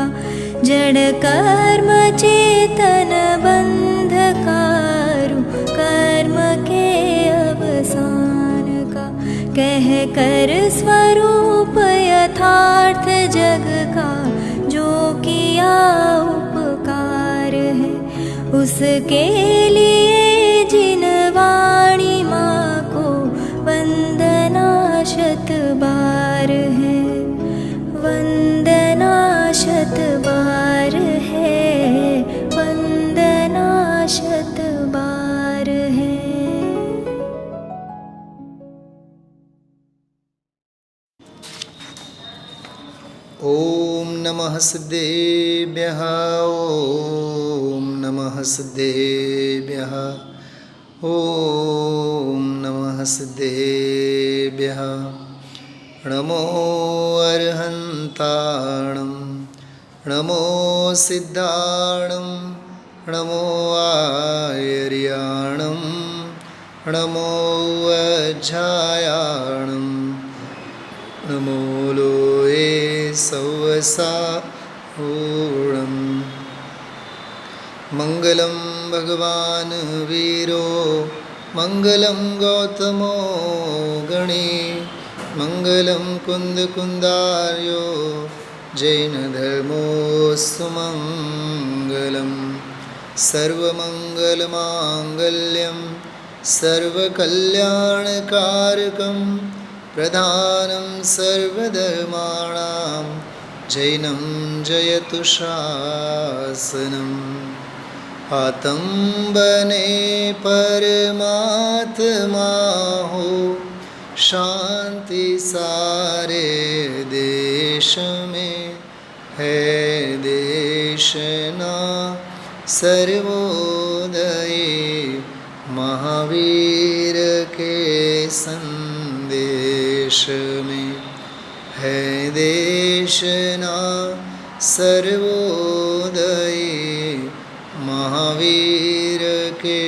का जड़ कर्म चेतन बंधकारु कर्म के अवसान का कह कर स्वरूप यथार्थ जग का जो किया उपकार है उसके लिए जिन वाणी माँ को वंदना शत बार है वंदना शत बार है वंदना शत बार है। ओम नमः सिद्धेभ्यः ओम नमः सिद्धेभ्यः ओम नमः सिद्धेभ्यः। नमो अर्हन्ताणं नमो सिद्धाणं नमो आर्याणं नमो अज्झायाणं नमो लोये सवसाहूणम्। मंगलम भगवान वीरो मंगलम गौतमो गणे मंगलम कुंद कुंदार्यो जैन धर्मोस्तु मंगलम। सर्वमंगल मांगल्यम सर्वकल्याणकारकम प्रधानं सर्वधर्माणां जैनं जयतु शासनम्। आतंबने परमात्मा हो शांति सारे देश में है देशना सर्वोदय महावीर के संदेश में है देशना सर्वोदय महावीर के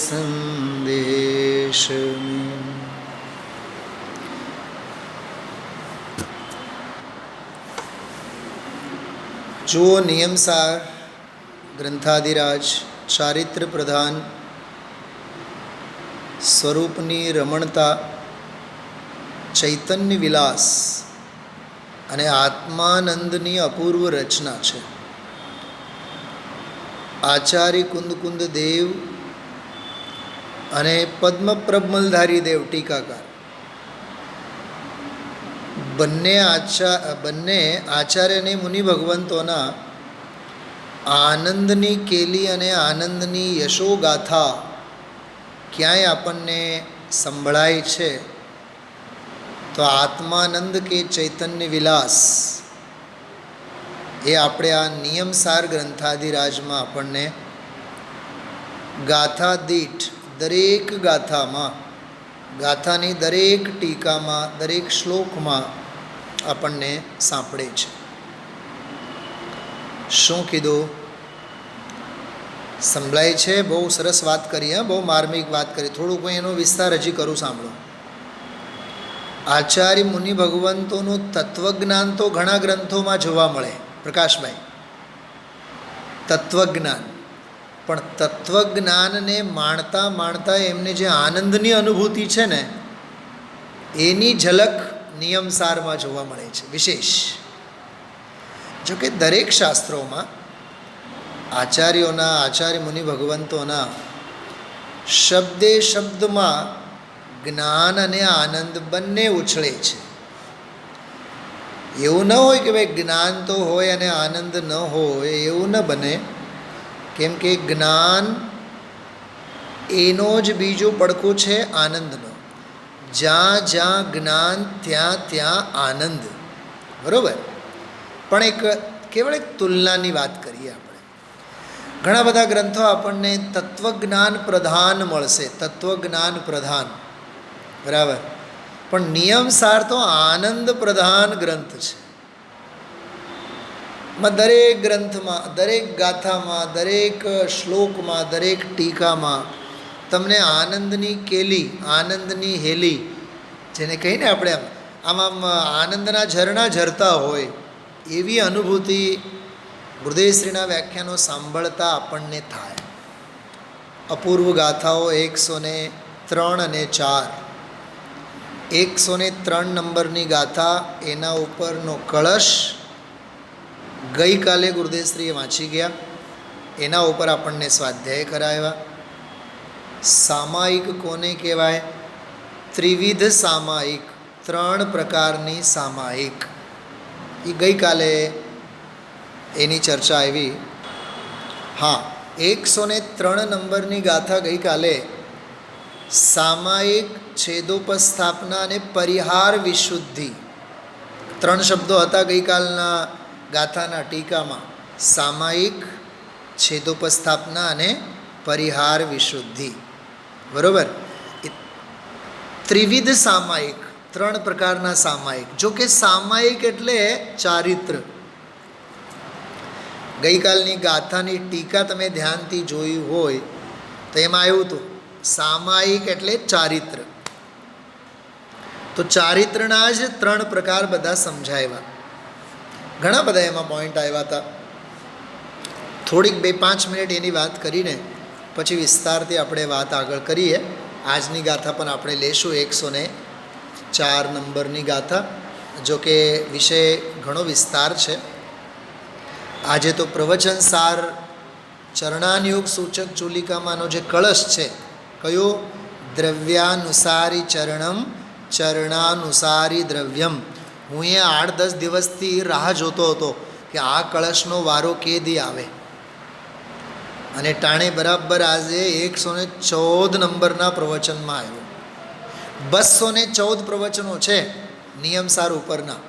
संदेश में। जो नियमसार ग्रंथादिराज चारित्र प्रधान स्वरूपनी रमणता चैतन्य विलास અને આત્માનંદની અપૂર્વ રચના છે. આચાર્ય કુંદ દેવ અને પદ્મપ્રબમલધારી દેવ ટીકાકાર બંને આચાર્ય અને મુનિ ભગવંતોના આનંદની કેલી અને આનંદની યશોગાથા ક્યાંય આપણને સંભળાય છે તો આત્માનંદ કે ચૈતન્ય વિલાસ એ આપણે આ નિયમસાર ગ્રંથાદિરાજમાં આપણને ગાથા દીઠ દરેક ગાથામાં ગાથાની દરેક ટીકામાં દરેક શ્લોકમાં આપણને સાંપડે છે. શું કીધું સંભળાય છે? બહુ સરસ વાત કરી, બહુ માર્મિક વાત કરી. થોડુંક હું એનો વિસ્તાર હજી કરું, સાંભળો. આચાર્ય મુનિ ભગવંતોનું તત્વજ્ઞાન તો ઘણા ગ્રંથોમાં જોવા મળે પ્રકાશભાઈ, તત્વજ્ઞાન. પણ તત્વજ્ઞાનને માણતા માણતા એમને જે આનંદની અનુભૂતિ છે ને એની ઝલક નિયમસારમાં જોવા મળે છે વિશેષ. જોકે દરેક શાસ્ત્રોમાં આચાર્ય મુનિ ભગવંતોના શબ્દે શબ્દમાં જ્ઞાન અને આનંદ બંને ઉછળે છે. એવું ન હોય કે ભાઈ જ્ઞાન તો હોય અને આનંદ ન હોય, એવું ન બને. કેમ કે જ્ઞાન એનો જ બીજો પડખો છે આનંદનો. જ્યાં જ્યાં જ્ઞાન ત્યાં ત્યાં આનંદ, બરાબર. પણ કેવળ એક તુલનાની વાત કરીએ આપણે. ઘણા બધા ગ્રંથો આપણને તત્વજ્ઞાન પ્રધાન મળશે, તત્વજ્ઞાન પ્રધાન, બરાબર. પણ નિયમસાર તો આનંદ પ્રધાન ગ્રંથ છે. દરેક ગ્રંથમાં, દરેક ગાથામાં, દરેક શ્લોકમાં, દરેક ટીકામાં તમને આનંદની કેલી, આનંદની હેલી, જેને કહીને આપણે આમ આનંદના ઝરણા ઝરતા હોય એવી અનુભૂતિ ગુરુદેવશ્રીના વ્યાખ્યાનો સાંભળતા આપણને થાય. અપૂર્વ ગાથાઓ 103 અને 4. 103 નંબરની ગાથા, એના ઉપરનો કળશ ગઈકાલે ગુરુદેવશ્રીએ વાંચી ગયા, એના ઉપર આપણને સ્વાધ્યાય કરાવ્યા. સામાયિક કોને કહેવાય? ત્રિવિધ સામાયિક, 3 પ્રકારની સામાયિક. એ ગઈકાલે એની ચર્ચા આવી. હા, 103 નંબરની ગાથા ગઈકાલે સામાયિક, છેદોપસ્થાપના અને પરિહાર વિશુદ્ધિ 3 શબ્દો હતા ગઈકાલના ગાથાના ટીકામાં. સામાયિક, છેદોપસ્થાપના અને પરિહાર વિશુદ્ધિ. બરાબર. ત્રિવિધ સામાયિક, 3 પ્રકારના સામાયિક. જો કે સામાયિક એટલે ચારિત્ર. ગઈકાલની ગાથાની ટીકા તમે ધ્યાનથી જોઈ હોય તો એમાં આવ્યું હતું સામાયિક એટલે ચારિત્ર. તો ચારિત્રના જ 3 પ્રકાર બધા સમજાવ્યા. ઘણા બધા એમાં પોઈન્ટ આવ્યા હતા. થોડીક 2-5 મિનિટ એની વાત કરીને પછી વિસ્તારથી આપણે વાત આગળ કરીએ. આજની ગાથા પણ આપણે લેશું 104 નંબરની ગાથા. જો કે વિષય ઘણો વિસ્તાર છે. આજે તો પ્રવચન સાર ચરણાનુયોગ સૂચક ચૂલિકામાંનો જે કળશ છે, કયો? દ્રવ્યાનુસારી ચરણમ ચરણાનુસારી દ્રવ્યમ. હું એ 8-10 દિવસથી રાહ જોતો હતો કે આ કળશનો વારો કે દી આવે, અને ટાણે બરાબર આજે 114 નંબરના પ્રવચનમાં આવ્યો. 214 પ્રવચનો છે નિયમસાર ઉપરના,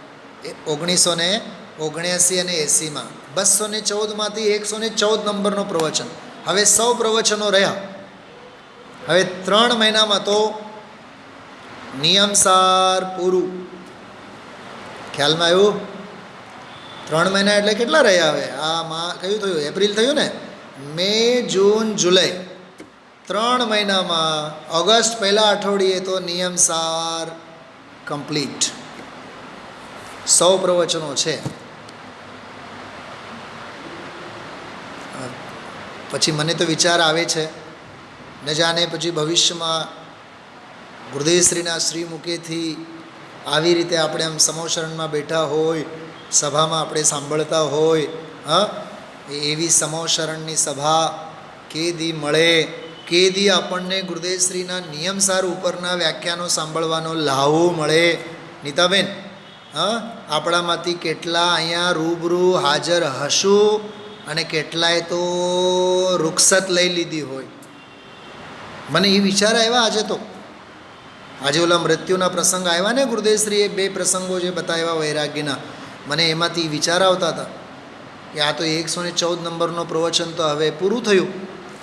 1979 અને 80માં. 214માંથી 114 નંબરનો પ્રવચન. હવે 100 પ્રવચનો રહ્યા. હવે 3 મહિનામાં તો નિયમસાર પૂરું. ખ્યાલમાં આવ્યું? 3 મહિના એટલે કેટલા રહ્યા? હવે આમાં કયું થયું? એપ્રિલ થયું ને? મે, જૂન, જુલાઈ, 3 મહિનામાં ઓગસ્ટ પહેલા અઠવાડિયે તો નિયમસાર કમ્પ્લીટ. 100 પ્રવચનો છે. પછી મને તો વિચાર આવે છે, ન જાણે પછી ભવિષ્યમાં ગુરુદેવશ્રીના શ્રી મુખેથી આવી રીતે આપણે આમ સમોશરણમાં બેઠા હોય, સભામાં આપણે સાંભળતા હોય, એવી સમોશરણની સભા કેદી મળે, કેદી આપણને ગુરુદેવશ્રીના નિયમસાર ઉપરના વ્યાખ્યાનો સાંભળવાનો લાહવો મળે. નીતાબેન, આપણામાંથી કેટલા અહીંયા રૂબરૂ હાજર હશું અને કેટલાય તો રૂખસત લઈ લીધી હોય. મને એ વિચાર આવ્યા આજે તો. આજે ઓલા મૃત્યુના પ્રસંગ આવ્યા ને, ગુરુદેવશ્રીએ 2 પ્રસંગો જે બતાવ્યા વૈરાગ્યના, મને એમાંથી વિચાર આવતા હતા કે આ તો 114 નંબરનો પ્રવચન તો હવે પૂરું થયું.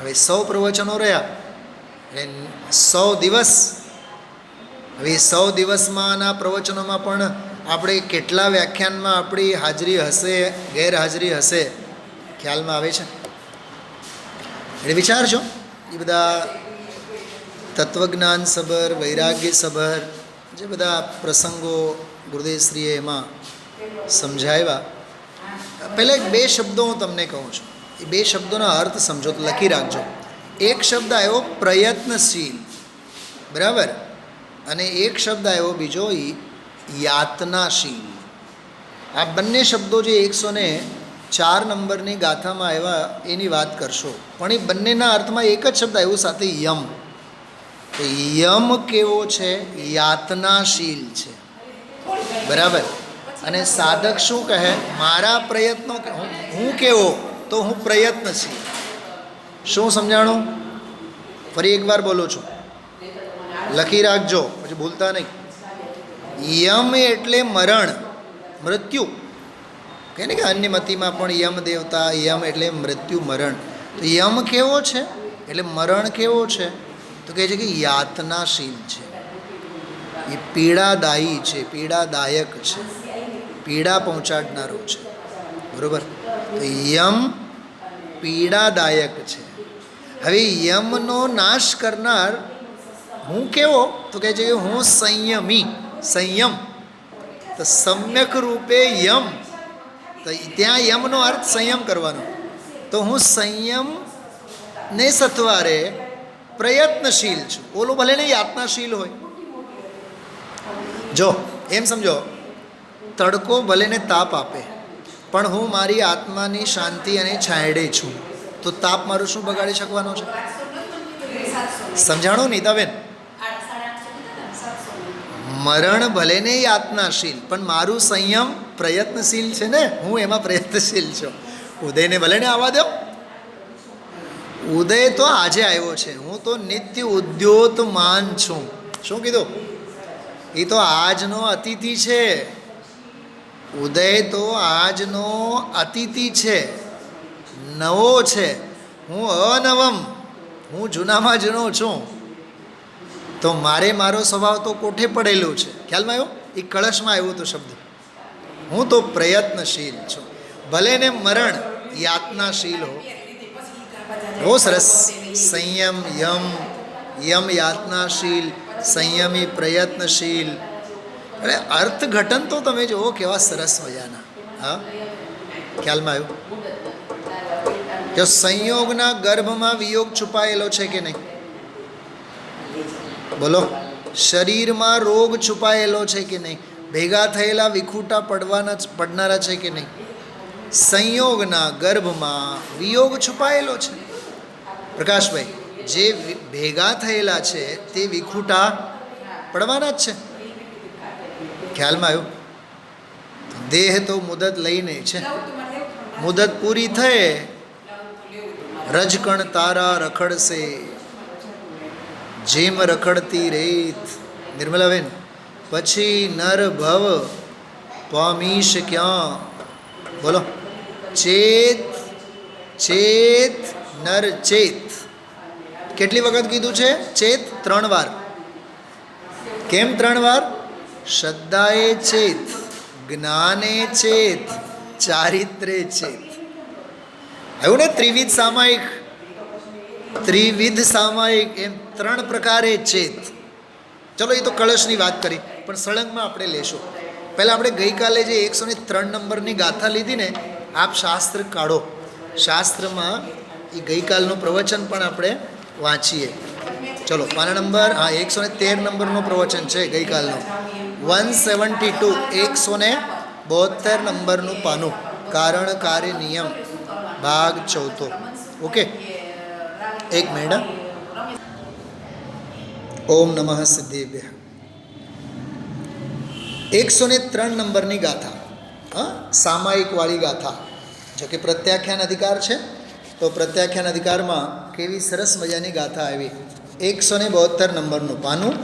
હવે 100 પ્રવચનો રહ્યા, એટલે 100 દિવસ. હવે 100 દિવસમાંના પ્રવચનોમાં પણ આપણે કેટલા વ્યાખ્યાનમાં આપણી હાજરી હશે, ગેરહાજરી હશે, ખ્યાલમાં આવે છે? એટલે વિચારજો. એ બધા તત્વજ્ઞાન સભર, વૈરાગ્ય સભર જે બધા પ્રસંગો ગુરુદેવશ્રીએ એમાં સમજાવ્યા. પહેલાં 2 શબ્દો હું તમને કહું છું, એ 2 શબ્દોના અર્થ સમજો તો લખી રાખજો. એક શબ્દ આવ્યો પ્રયત્નશીલ, બરાબર, અને એક શબ્દ આવ્યો બીજો યાતનાશીલ. આ બંને શબ્દો જે 104 નંબરની ગાથામાં આવ્યા એની વાત કરશો, પણ એ બંનેના અર્થમાં એક જ શબ્દ આવ્યો સાથે યમ. તો યમ કેવો છે? યાતનાશીલ છે, બરાબર. અને સાધક શું કહે? મારા પ્રયત્નો, હું કેવો? તો હું પ્રયત્નશીલ. શું સમજાણું? ફરી એકવાર બોલું છું, લખી રાખજો પછી ભૂલતા નહીં. યમ એટલે મરણ, મૃત્યુ. કહે ને કે અન્યમતીમાં પણ યમ દેવતા, યમ એટલે મૃત્યુ, મરણ. તો યમ કેવો છે એટલે મરણ કેવો છે? તો કહે છે કે યાતનાશીલ છે, એ પીડાદાયી છે, પીડાદાયક છે, પીડા પહોંચાડનારો છે, બરાબર. તો યમ પીડાદાયક છે. હવે યમનો નાશ કરનાર હું કેવો? તો કહે છે કે હું સંયમી, સંયમ. તો સમ્યક રૂપે યમ તો ત્યાં યમનો અર્થ સંયમ કરવાનો. તો હું સંયમને સત્વારે પ્રયત્નશીલ છું. ઓલું ભલે ને યાતનાશીલ હોય. જો એમ સમજો, તડકો ભલે ને તાપ આપે, પણ હું મારી આત્માની શાંતિ અને છાંયડે છું, તો તાપ મારું શું બગાડી શકવાનો છે? સમજાણો નીતાબેન? મરણ ભલે ને યાતનાશીલ, પણ મારું સંયમ પ્રયત્નશીલ છે ને, હું એમાં પ્રયત્નશીલ છું. ઉદયને ભલે ને આવવા દો. ઉદય તો આજે આવ્યો છે, હું તો નિત્ય ઉદ્યોતમાન છું. શું કીધું? એ તો આજનો અતિથિ છે. ઉદય તો આજનો અતિથિ છે, નવો છે. હું અનવમ, હું જૂનામાં જૂનો છું. તો મારે મારો સ્વભાવ તો કોઠે પડેલો છે. ખ્યાલમાં આવ્યો? એ કળશમાં આવ્યો તો શબ્દ. હું તો પ્રયત્નશીલ છું. ભલે ને મરણ યાતનાશીલ હો. બહુ સરસ. સંયમ યમ, યમ યાતનાશીલ, સંયમી પ્રયત્નશીલ. અરે અર્થઘટન તો તમે જુઓ કેવા સરસ મજાના. હા, ખ્યાલમાં આવ્યું? જો સંયોગના ગર્ભમાં વિયોગ છુપાયેલો છે કે નહીં? બોલો. શરીરમાં રોગ છુપાયેલો છે કે નહીં? ભેગા થયેલા વિખૂટા પડનારા છે કે નહીં? સંયોગના ગર્ભમાં વિયોગ છુપાયેલો છે. પ્રકાશભાઈ, જે ભેગા થયેલા છે તે વિખૂટા પડવાના જ છે. ખ્યાલમાં આવ્યું? દેહ તો મુદત લઈને છે. મુદત પૂરી થયે રજકણ તારા રખડશે, જેમ રખડતી રેત. નિર્મલાબેન, પછી નર ભવ પામીશ ક્યાં? બોલો. ચેત ચેત નર ચેત. કેટલી વખત કીધું છે ચેત? 3 વાર. કેમ 3 વાર? શ્રદ્ધાએ ચેત, જ્ઞાને ચેત, ચારિત્રે ચેત. આવ્યું ને? ત્રિવિધ સામાયિક, ત્રિવિધ સામાયિક, એમ 3 પ્રકારે ચેત. ચલો, એ તો કળશની વાત કરી, પણ સળંગમાં આપણે લેશું. પહેલાં આપણે ગઈકાલે જે 103 નંબરની ગાથા લીધી ને, આપ શાસ્ત્ર કાઢો. શાસ્ત્રમાં એ ગઈકાલનું પ્રવચન પણ આપણે વાંચીએ. ચલો, પાના નંબર, હા, 113 નંબરનું પ્રવચન છે ગઈકાલનું. 172, 172 નંબરનું પાનું. કારણ કાર્ય નિયમ, ભાગ 4. ઓકે, એક મિનિટ. ઓમ નમઃ સિદ્ધેભ્યઃ. 103 નંબરની ગાથા, હા, સામાયિકવાળી ગાથા. જો કે પ્રત્યાખ્યાન અધિકાર છે, તો પ્રત્યાખ્યાન અધિકારમાં કેવી સરસ મજાની ગાથા આવી. 172 નંબરનું પાનું.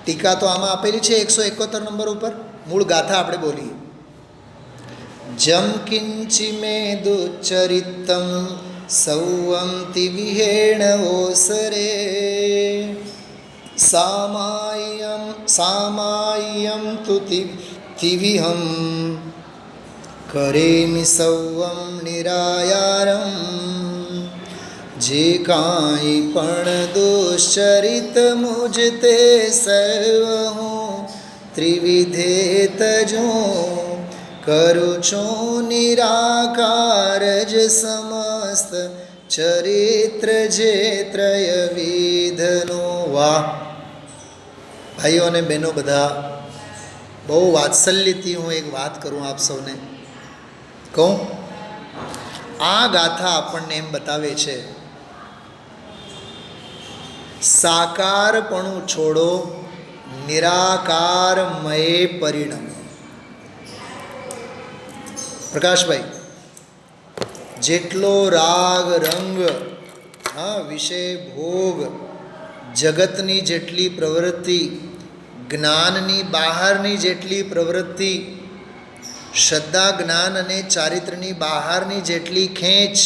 ટીકા તો આમાં આપેલી છે 171 નંબર ઉપર. મૂળ ગાથા આપણે બોલીએ. જમ કિંચિ મે દુચરિતમ સૌવંતિ વિહેણ ઓસરે, સામાય્યમ તુ તિવિહમ કરેમિ સૌવમ નિરાયારમ. જે કાંઈ પણ દુશ્ચરિત મુજ તે સર્વ હું ત્રિવિધે તજું. કરું છું નિરાકાર જ સમસ્ત ચરિત્ર જે ત્રયવિધનો. વાહ ભાઈઓ અને બહેનો બધા, બહુ વાત્સલ્યથી હું એક વાત કરું આપ સૌને કહું. આ ગાથા આપણને એમ બતાવે છે, સાકારપણું છોડો, નિરાકારમય પરિણમો. પ્રકાશભાઈ, જેટલો રાગ રંગ, હા, વિષય ભોગ, જગતની જેટલી પ્રવૃત્તિ, જ્ઞાનની બહારની જેટલી પ્રવૃત્તિ, શ્રદ્ધા જ્ઞાન અને ચારિત્રની બહારની જેટલી ખેંચ,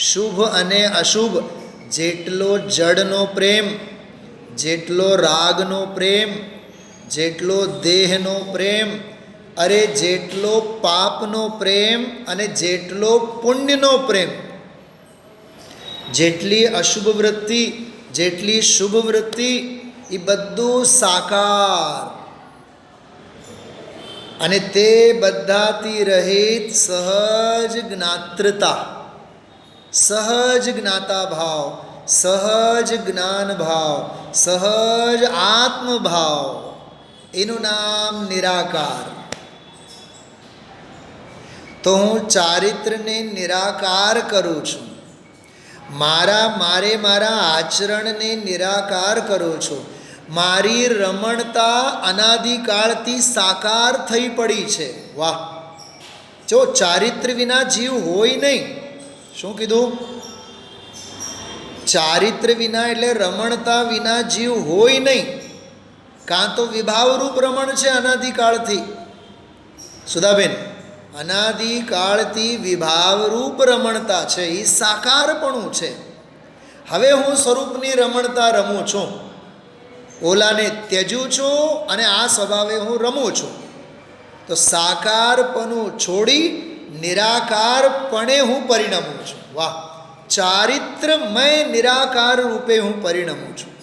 શુભ અને અશુભ જેટલો જડનો પ્રેમ, જેટલો રાગનો પ્રેમ, જેટલો દેહનો પ્રેમ, અરે જેટલો પાપનો પ્રેમ અને જેટલો પુણ્યનો પ્રેમ, જેટલી અશુભ વૃત્તિ, જેટલી શુભ વૃત્તિ, એ બધું સાકાર. અને તે બધાથી રહિત સહજ જ્ઞાત્રતા, સહજ જ્ઞાતા ભાવ, સહજ જ્ઞાન ભાવ, સહજ આત્મભાવ, એનું નામ નિરાકાર. તો હું ચારિત્રને નિરાકાર કરું છું. મારા આચરણને નિરાકાર કરું છું. મારી રમણતા અનાદિકાળથી સાકાર થઈ પડી છે. વાહ! જો ચારિત્ર વિના જીવ હોય નહીં. શું કીધું? ચારિત્ર વિના એટલે રમણતા વિના જીવ હોય નહીં. કાં તો વિભાવરૂપ રમણ છે અનાદિકાળથી. સુધાબેન, અનાદિકાળથી વિભાવરૂપ રમણતા છે, એ સાકારપણું છે. હવે હું સ્વરૂપની રમણતા રમું છું, ઓલાને ત્યજું છું અને આ સ્વભાવે હું રમું છું. તો સાકારપણું છોડી નિરાકારપણે હું પરિણમું છું. વાહ! ચારિત્રમય નિરાકાર રૂપે હું પરિણમું છું.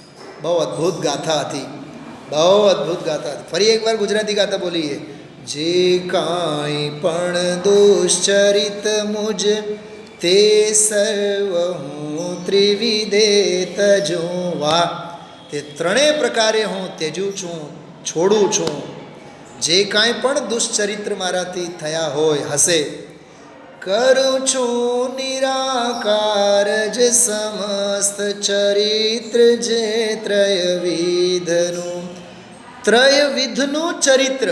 બહુ અદ્ભુત ગાથા હતી, બહુ અદ્ભુત ગાથા હતી. ફરી એકવાર ગુજરાતી ગાથા બોલીએ. જે કાંઈ પણ દુશ્ચરિત મુજ તે સર્વ હું ત્રિવિધે તજું. વાહ! તે ત્રણેય પ્રકારે હું ત્યજું છું, છોડું છું. જે કાંઈ પણ દુશ્ચરિત્ર મારાથી થયા હોય હશે, કરું છું નિરાકાર જ સમસ્ત ચરિત્ર જે ત્રયવિધનું. ત્રયવિધનું ચરિત્ર,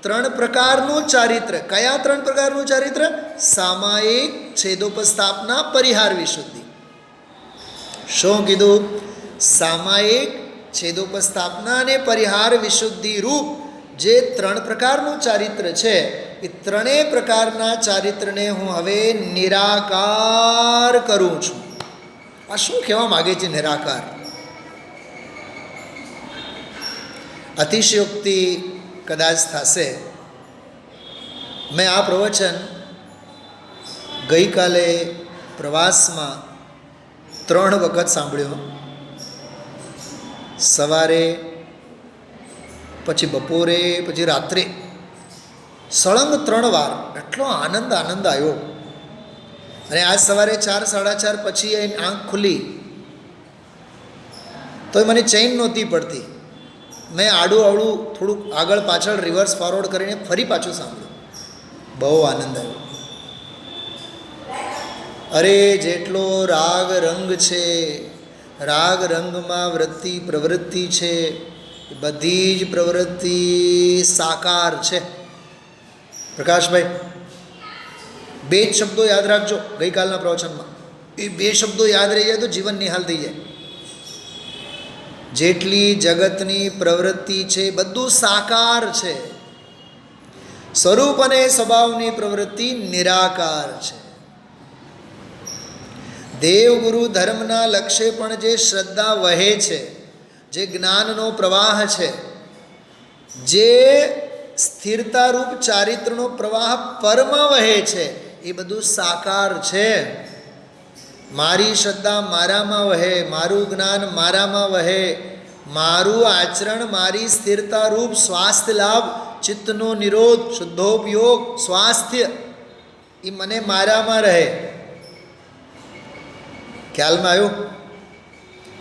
ત્રણ પ્રકારનું ચારિત્ર. કયા ત્રણ પ્રકારનું ચારિત્ર? સામાયિક, છેદોપસ્થાપના, પરિહાર વિશુદ્ધિ. શું કીધું? સામાયિક, છેદોપસ્થાપના અને પરિહાર વિશુદ્ધિ રૂપ જે ત્રણ પ્રકારનું ચારિત્ર છે, એ ત્રણેય પ્રકારના ચારિત્રને હું હવે નિરાકાર કરું છું. આ શું કહેવા માગે છે નિરાકાર? અતિશયોક્તિ કદાચ થશે. મેં આ પ્રવચન ગઈકાલે પ્રવાસમાં 3 વખત સાંભળ્યો. સવારે, પછી બપોરે, પછી રાત્રે, સળંગ 3 વાર. એટલો આનંદ આવ્યો. અને આજ સવારે 4, 4:30 પછી આંખ ખુલી તો મને ચેન નહોતી પડતી. મેં આડું અવળું થોડુંક આગળ પાછળ રિવર્સ ફોરવર્ડ કરીને ફરી પાછું સાંભળ્યું. બહુ આનંદ આવ્યો. અરે જેટલો રાગ રંગ છે, રાગ રંગમાં વૃત્તિ પ્રવૃત્તિ છે, બધી જ પ્રવૃત્તિ સાકાર છે. પ્રકાશભાઈ, 2 જ શબ્દો યાદ રાખજો ગઈકાલના પ્રવચનમાં. એ 2 શબ્દો યાદ રહી જાય તો જીવન નિહાલ થઈ જાય. જેટલી જગતની પ્રવૃત્તિ છે બધું સાકાર છે. સ્વરૂપ અને સ્વભાવની પ્રવૃત્તિ નિરાકાર છે. દેવગુરુ ધર્મના લક્ષ્ય પણ જે શ્રદ્ધા વહે છે, જે જ્ઞાનનો પ્રવાહ છે, જે સ્થિરતારૂપ ચારિત્રનો પ્રવાહ પરમાં વહે છે, એ બધું સાકાર છે. મારી શ્રદ્ધા મારામાં વહે, મારું જ્ઞાન મારામાં વહે, મારું આચરણ, મારી સ્થિરતારૂપ સ્વાસ્થ્ય લાભ, ચિત્તનો નિરોધ, શુદ્ધોપયોગ, સ્વાસ્થ્ય, એ મને મારામાં રહે. ખ્યાલમાં આવ્યું?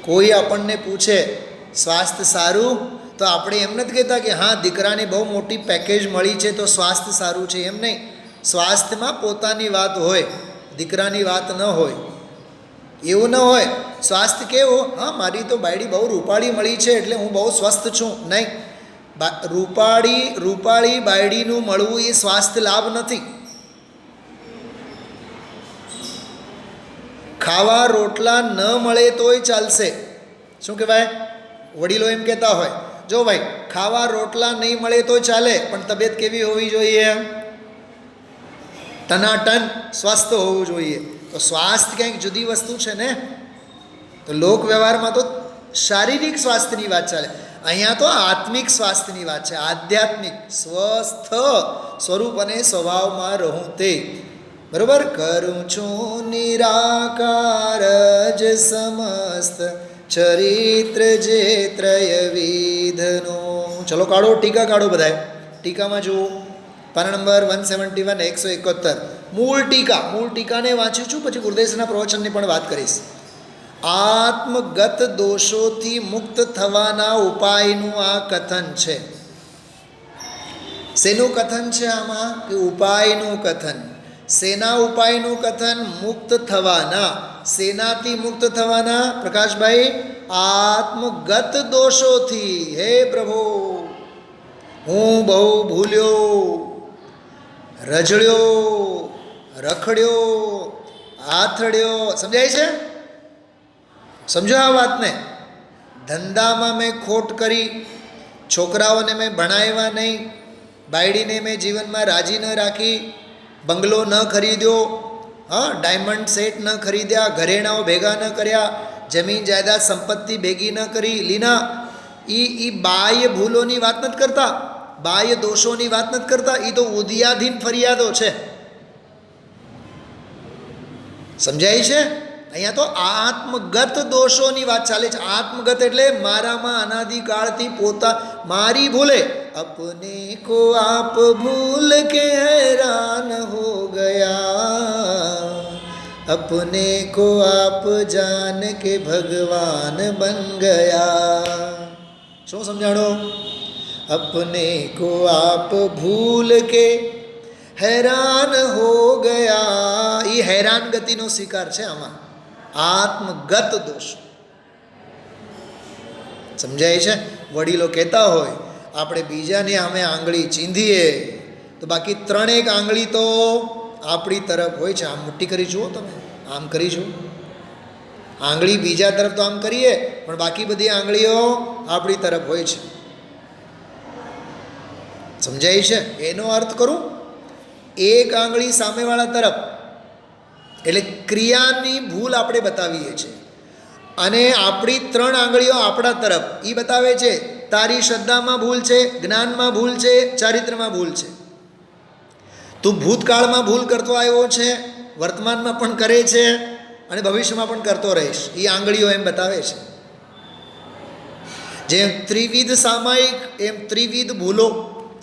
કોઈ આપણને પૂછે સ્વાસ્થ્ય સારું, તો આપણે એમ નથી કહેતા કે હા દીકરાને બહુ મોટી પેકેજ મળી છે તો સ્વાસ્થ્ય સારું છે. એમ નહીં. સ્વાસ્થ્યમાં પોતાની વાત હોય, દીકરાની વાત ન હોય. એવું ન હોય. સ્વાસ્થ્ય કેવું? હા મારી તો બાયડી બહુ રૂપાળી મળી છે એટલે હું બહુ સ્વસ્થ છું. નહીં. રૂપાળી બાયડીનું મળવું એ સ્વાસ્થ્ય લાભ નથી. ખાવા રોટલા ન મળે તોય ચાલશે. શું કહેવાય? વડીલો એમ કહેતા હોય, જો ભાઈ ખાવા રોટલા નહીં મળે તો ચાલે, પણ તબિયત કેવી હોવી જોઈએ? ટનાટન સ્વસ્થ હોવું જોઈએ. તો સ્વાસ્થ્ય કંઈક જુદી વસ્તુ છે ને. તો લોક વ્યવહારમાં તો શારીરિક સ્વાસ્થ્યની વાત ચાલે, અહીંયા તો આત્મિક સ્વાસ્થ્યની વાત છે. આધ્યાત્મિક સ્વસ્થ સ્વરૂપ અને સ્વભાવમાં રહું તે. બરોબર? કરું છું નિરાકાર જ સમસ્ત ચરિત્ર જે ત્રયવિધનો. ચલો કાઢો, ટીકા કાઢો બધાય. ટીકામાં જુઓ. પાના નંબર 171 171 મૂળ ટીકાને વાંચ્યું છું, પછી ગુરુદેવના પ્રવચનની પણ વાત કરીશ. આત્મગત દોષોથી મુક્ત થવાના ઉપાયનું આ કથન છે. શેનું કથન છે આમાં? કે ઉપાયનું કથન. શેના ઉપાયનું કથન? મુક્ત થવાના. શેનાથી મુક્ત થવાના પ્રકાશભાઈ? આત્મગત દોષોથી. હે પ્રભુ, હું બહુ ભૂલ્યો, રજળ્યો, રખડ્યો, આથડ્યો. સમજાય છે? સમજો આ વાતને. ધંધામાં મેં ખોટ કરી, છોકરાઓને મેં ભણાવ્યા નહીં, બાયડીને મેં જીવનમાં રાજી ન રાખી, બંગલો ન ખરીદ્યો, ડાયમંડ સેટ ન ખરીદ્યા, ઘરેણાઓ ભેગા ન કર્યા, જમીન જાયદાદ સંપત્તિ ભેગી ન કરી. લીના એ બાહ્ય ભૂલોની વાત નથી કરતા, બાહ્ય દોષોની વાત નથી કરતા. એ તો ઉદયાધીન ફરિયાદો છે. સમજાય છે? અહીંયા તો આત્મગત દોષોની વાત ચાલે છે. આત્મગત એટલે મારામાં અનાદિકાળથી મારી ભૂલે. અપને કો આપ ભૂલ કે હેરાન હો ગયા, અપને કો આપ જાન કે ભગવાન બન ગયા. શું સમજાણો? અપને કો આપ ભૂલ કે હેરાન હો ગયા. એ હેરાન ગતિનો શિકાર છે આમાં. આત્મગત દોષ. સમજાય છે? વડીલો કહેતા હોય આપણે બીજાની સામે આંગળી ચીંધીએ તો બાકી 3 આંગળી તો આપણી તરફ હોય છે. આમ મુઠ્ઠી કરી જુઓ તમે, આમ કરી જુઓ. આંગળી બીજા તરફ તો આમ કરીએ, પણ બાકી બધી આંગળીઓ આપણી તરફ હોય છે. સમજાય છે? એનો અર્થ કરું, એક આંગળી સામેવાળા તરફ, એટલે ક્રિયાની ભૂલ આપણે બતાવીએ છીએ, અને આપણી 3 આંગળીઓ આપણા તરફ એ બતાવે છે તારી શ્રદ્ધામાં ભૂલ છે, જ્ઞાનમાં ભૂલ છે, ચારિત્રમાં ભૂલ છે. તું ભૂતકાળમાં ભૂલ કરતો આવ્યો છે, વર્તમાનમાં પણ કરે છે, અને ભવિષ્યમાં પણ કરતો રહીશ. એ આંગળીઓ એમ બતાવે છે. જેમ ત્રિવિધ સામાયિક, એમ ત્રિવિધ ભૂલો,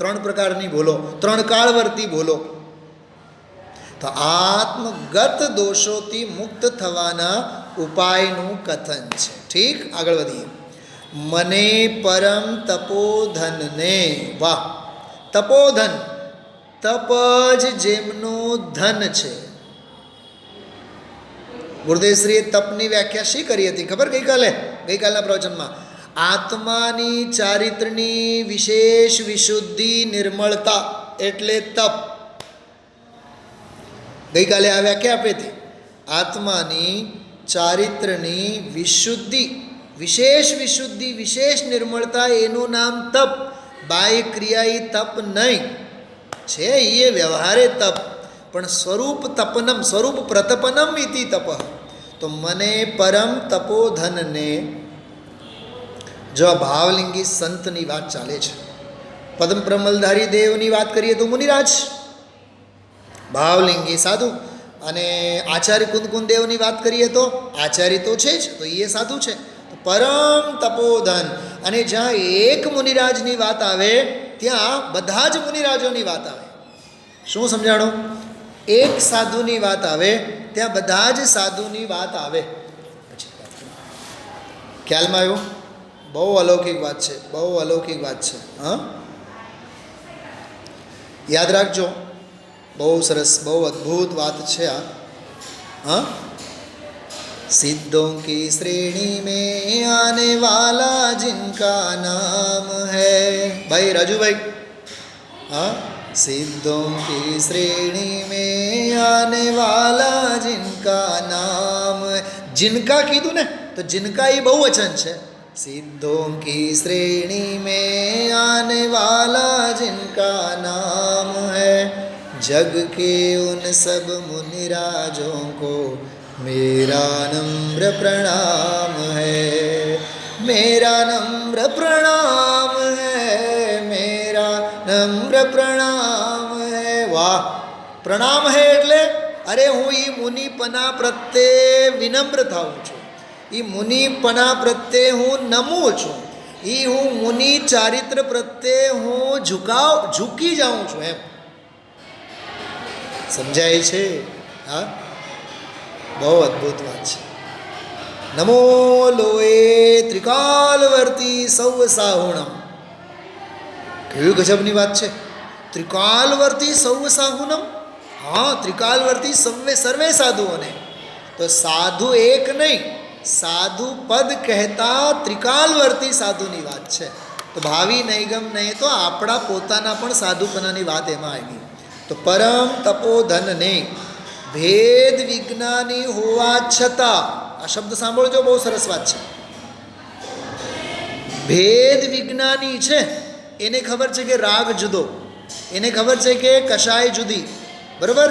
3 પ્રકારની ભૂલો, 3 કાળવર્તી ભૂલો. તો આત્મગત દોષોથી મુક્ત થવાના ઉપાયનું કથન છે. ઠીક, આગળ વધીએ. મને પરમ તપોધનને, વાહ, તપોધન, તપ જ જેમનું ધન છે. ગુરુદેવશ્રીએ તપની વ્યાખ્યા શી કરી હતી ખબર? ગઈકાલના પ્રવચનમાં આત્માની ચારિત્રની વિશેષ વિશુદ્ધિ નિર્મળતા એટલે તપ. ગઈકાલે આ વ્યાખ્યા આપી હતી. આત્માની ચારિત્રની વિશુદ્ધિ, વિશેષ વિશુદ્ધિ, વિશેષ નિર્મળતા, એનું નામ તપ. બાહ્ય ક્રિયા એ તપ નહીં છે, એ વ્યવહારે તપ, પણ સ્વરૂપ તપનમ, સ્વરૂપ પ્રતપનમ ઇતિ તપ. તો મને પરમ તપોધનને, જો ભાવલિંગી સંતની વાત ચાલે છે, પદ્મ પ્રમલધારી દેવની વાત કરીએ તો મુનિરાજ, ભાવલિંગી સાધુ, અને આચાર્ય કુંદકુંદ દેવની વાત કરીએ તો આચાર્ય તો છે જ, તો એ સાધુ છે. પરમ તપોધન. અને જ્યાં એક મુનિરાજની વાત આવે ત્યાં બધા જ મુનિરાજોની વાત આવે. શું સમજાણો? એક સાધુની વાત આવે ત્યાં બધા જ સાધુની વાત આવે. ખ્યાલમાં આવ્યું? બહુ અલૌકિક વાત છે, બહુ અલૌકિક વાત છે. યાદ રાખજો, બહુ સરસ, બહુ અદ્ભુત વાત છે આ. सिद्धों की श्रेणी में आने वाला जिनका नाम है, भाई राजू भाई, सिद्धों की श्रेणी में आने वाला जिनका नाम है. जिनका कीधું ને તો जिनका એ बहुवचन છે. सिद्धों की श्रेणी में आने वाला जिनका नाम है, जग के उन सब मुनिराजों को मेरा नम्र प्रणाम है, मेरा नम्र प्रणाम है, मेरा नम्र प्रणाम है. वाह, प्रणाम है એટલે અરે હું એ મુનિપના પ્રત્યે વિનમ્ર થાઉં છું, એ મુનિપના પ્રત્યે હું નમું છું, એ હું મુનિ ચારિત્ર પ્રત્યે હું ઝૂકી જાઉં છું. એમ સમજાય છે? હા, બહુ અદ્ભુત વાત છે. નમો લોએ ત્રિકાલવર્તી સૌ સાહુણમ. કેવી ગજબની વાત છે. ત્રિકાલવર્તી સૌ સાહુણમ. હા, ત્રિકાલવર્તી સર્વે સાધુઓને. તો સાધુ એક નહીં, સાધુ પદ કહેતા ત્રિકાલવર્તી સાધુની વાત છે. તો ભાવિ નૈગમ નહીં તો આપણા પોતાના પણ સાધુપણાની વાત એમાં આવી. તો પરમ તપોધનને ભેદ વિજ્ઞાની હોવા છતાં, આ શબ્દ સાંભળજો, બહુ સરસ વાત છે. ભેદ વિજ્ઞાની છે, એને ખબર છે કે રાગ જુદો, એને ખબર છે કે કશાય જુદી, બરાબર,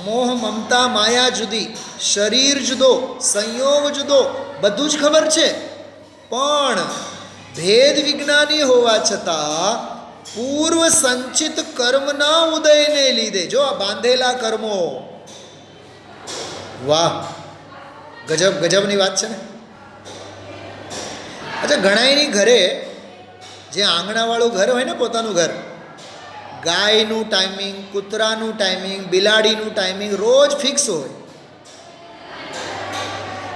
મોહ મમતા માયા જુદી, શરીર જુદો, સંયોગ જુદો, બધું જ ખબર છે. પણ ભેદ વિજ્ઞાની હોવા છતાં પૂર્વ સંચિત કર્મના ઉદયને લીધે, જો આ બાંધેલા કર્મો, વાહ, ગજબની વાત છે ને. અચ્છા, ઘણાયની ઘરે જે આંગણાવાળું ઘર હોય ને, પોતાનું ઘર, ગાયનું ટાઈમિંગ, કૂતરાનું ટાઈમિંગ, બિલાડીનું ટાઈમિંગ રોજ ફિક્સ હોય.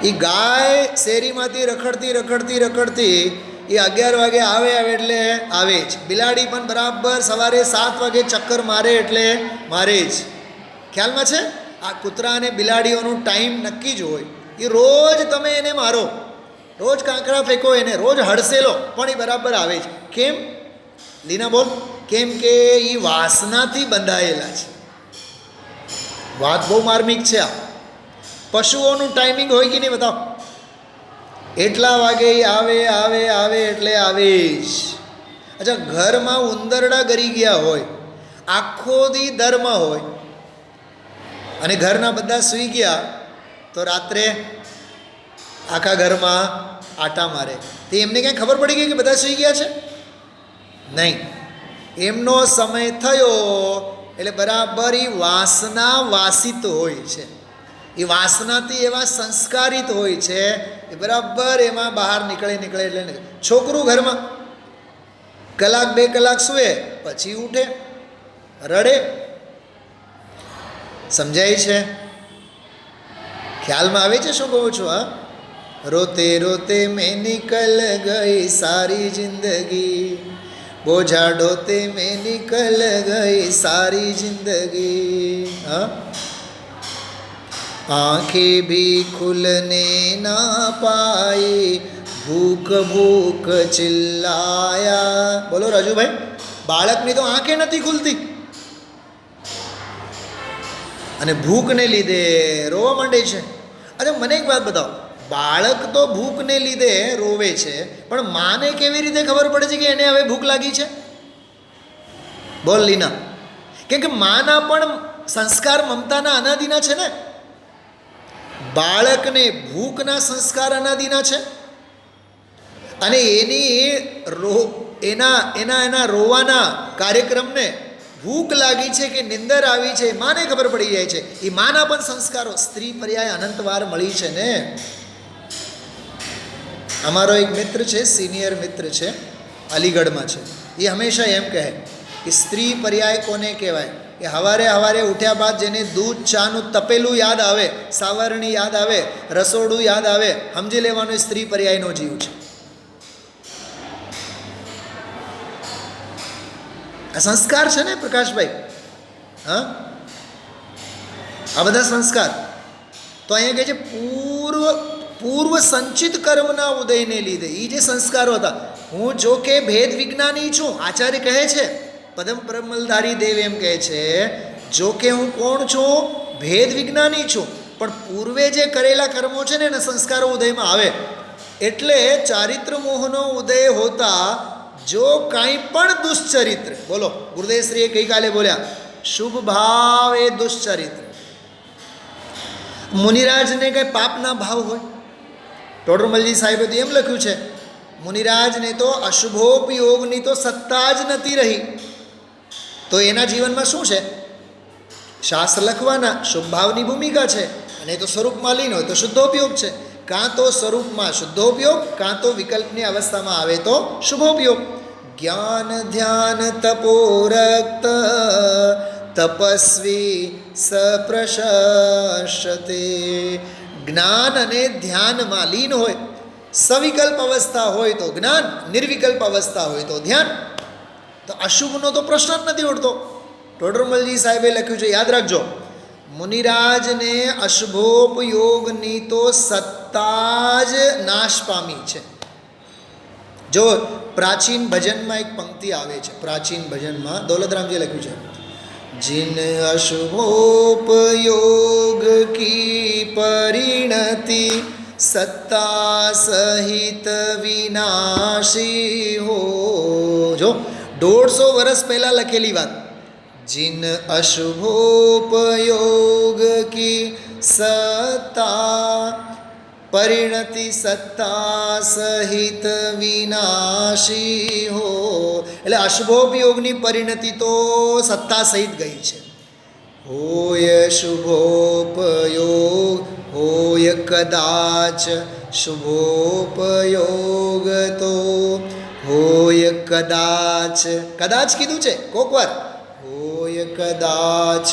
એ ગાય શેરીમાંથી રખડતી એ 11 વાગે આવે એટલે આવે જ. બિલાડી પણ બરાબર સવારે 7 વાગે ચક્કર મારે એટલે મારે જ. ખ્યાલમાં છે? આ કૂતરા અને બિલાડીઓનું ટાઈમ નક્કી જ હોય. એ રોજ તમે એને મારો, રોજ કાંકરા ફેંકો એને, રોજ હડસેલો, પણ એ બરાબર આવે જ. કેમ? લીના બોલ. કેમ કે એ વાસનાથી બંધાયેલા છે. વાત બહુ માર્મિક છે. આ પશુઓનું ટાઈમિંગ હોય કે નહીં, બતાવો. એટલા વાગે આવે એટલે આવે જ. અચ્છા, ઘરમાં ઉંદરડા ગરી ગયા હોય, આખો દી દરમાં હોય, અને ઘરના બધા સૂઈ ગયા, તો રાત્રે આખા ઘરમાં આટા મારે. તે એમને ક્યાંય ખબર પડી ગઈ કે બધા સૂઈ ગયા છે? નહીં. એમનો સમય થયો એટલે બરાબર એ વાસના વાસિત હોય છે. એ વાસનાથી એવા સંસ્કારિત હોય છે એ બરાબર એમાં બહાર નીકળે એટલે છોકરું ઘરમાં 1-2 કલાક સૂએ, પછી ઉઠે, રડે. સમજાય છે? ખ્યાલમાં આવે છે શું કહું છું? હા, રોતે રોતે મેં નિકલ ગઈ સારી જિંદગી, બોझा ढोते में निकल गई सारी जिंदगी. हाँ, आँखें भी खुलने ना पाई, भूख भूख चिल्लाया. બોલો રાજુભાઈ, બાળકની તો આંખે નથી ખુલતી અને ભૂખને લીધે રોવા માંડે છે. અરે મને એક વાત બતાવો, બાળક તો ભૂખને લીધે રોવે છે, પણ માને કેવી રીતે ખબર પડે છે કે એને હવે ભૂખ લાગી છે? બોલ લીના. કેમ કે માના પણ સંસ્કાર મમતાના અનાદિના છે ને. બાળકને ભૂખના સંસ્કાર અનાદિના છે, અને એના રોવાના કાર્યક્રમને ભૂખ લાગી છે કે નિંદર આવી છે માને ખબર પડી જાય છે. એ માના પણ સંસ્કારો સ્ત્રી પર્યાય અનંતવાર મળી છે ને. અમારો એક મિત્ર છે, સિનિયર મિત્ર છે, અલીગઢમાં છે. એ હંમેશા એમ કહે કે સ્ત્રી પર્યાય કોને કહેવાય? કે સવારે ઉઠ્યા બાદ જેને દૂધ ચાનું તપેલું યાદ આવે, સાવરણી યાદ આવે, રસોડું યાદ આવે, સમજી લેવાનો સ્ત્રી પર્યાયનો જીવ છે. આ સંસ્કાર છે ને પ્રકાશભાઈ. હા, આ બધા સંસ્કાર તો અહીંયા કહે છે પૂર્વ સંચિત કર્મના ઉદયને લીધે એ જે સંસ્કારો હતા. હું જો કે ભેદ વિજ્ઞાની છું, આચાર્ય કહે છે, પદમ પરમલધારી દેવ એમ કહે છે, જો કે હું કોણ છું? ભેદ વિજ્ઞાની છું, પણ પૂર્વે જે કરેલા કર્મો છે ને એના સંસ્કારો ઉદયમાં આવે. એટલે ચારિત્ર મોહનો ઉદય હોતા જો કાંઈ પણ દુશ્ચરિત્ર, બોલો ગુરુદેવશ્રીએ ગઈકાલે બોલ્યા, શુભ ભાવ એ દુશ્ચરિત્ર. મુનિરાજને કંઈ પાપના ભાવ હોય, ટોડરમલજી સાહેબે તો એમ લખ્યું છે, મુનિરાજને તો અશુભોપયોગની તો સત્તા જ નથી રહી. તો એના જીવનમાં શું છે? શાસ્ત્ર લખવાના શુભ ભાવની ભૂમિકા છે, અને તો સ્વરૂપમાં લીન હોય તો શુદ્ધોપયોગ છે. કાં તો સ્વરૂપમાં શુદ્ધોપયોગ, કાં તો વિકલ્પની અવસ્થામાં આવે તો શુભોપયોગ. જ્ઞાન ધ્યાન તપો રક્ત તપસ્વી સપ્રશસ્યતે. જ્ઞાન અને ધ્યાનમાં લીન હોય, સવિકલ્પ અવસ્થા હોય તો જ્ઞાન, નિર્વિકલ્પ અવસ્થા હોય તો ધ્યાન. તો અશુભનો તો પ્રશ્ન જ નથી ઉઠતો. ટોડરમલજી સાહેબે લખ્યું છે, યાદ રાખજો, મુનિરાજને અશુભોપયોગની તો સત્તા જ નાશ પામી છે. જો પ્રાચીન ભજનમાં એક પંક્તિ આવે છે, પ્રાચીન ભજનમાં દૌલતરામજીએ લખ્યું છે, जिन अशुभोपयोग की परिणति सत्ता सहित विनाशी हो. જો 150 વર્ષ પહેલાં લખેલી વાત. जिन अशुभोपयोग की सत्ता परिणति सत्ता सहित विनाशी हो. એટલે અશુભોપયોગની પરિણતિ તો સત્તા સહિત ગઈ છે. હોય શુભોપયોગ હોય કદાચ શુભોપયોગ તો હોય કદાચ, કદાચ કીધું છે કોક વાર, હોય કદાચ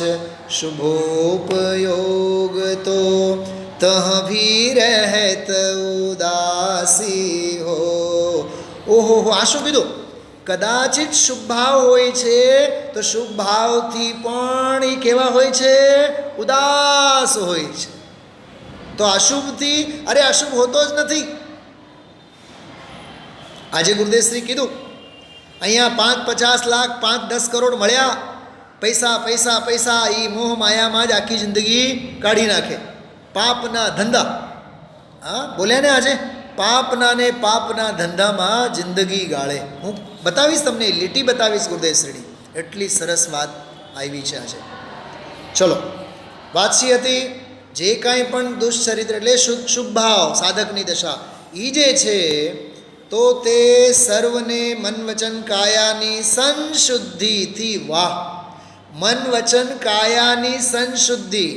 શુભોપયોગ તો તહ ભી રહેત ઉદાસી હો. ઓહો હો, આ શું કીધું? કદાચિત શુભ ભાવ હોય છે તો શુભ ભાવથી પણ એ કેવા હોય છે? ઉદાસ હોય છે. તો અશુભથી, અરે અશુભ હોતો જ નથી. આજે ગુરુદેવશ્રી કીધું, અહીંયા 5-50 લાખ 5-10 કરોડ મળ્યા, પૈસા પૈસા પૈસા, એ મોહ માયામાં જ આખી જિંદગી કાઢી નાખે. પાપના ધંધા, હા બોલ્યા ને આજે, પાપના ને પાપના ધંધામાં જિંદગી ગાળે. હું બતાવીશ તમને, લીટી બતાવીશ ગુરુદેવશ્રીની, એટલી સરસ વાત આવી છે આજે. ચલો, વાતસી હતી જે કાંઈ પણ દુષ્ચરિત્ર એટલે શુભ ભાવ સાધકની દશા એ જે છે તો તે સર્વને મન વચન કાયાની સંશુદ્ધિથી, વાહ, મન વચન કાયાની સંશુદ્ધિ.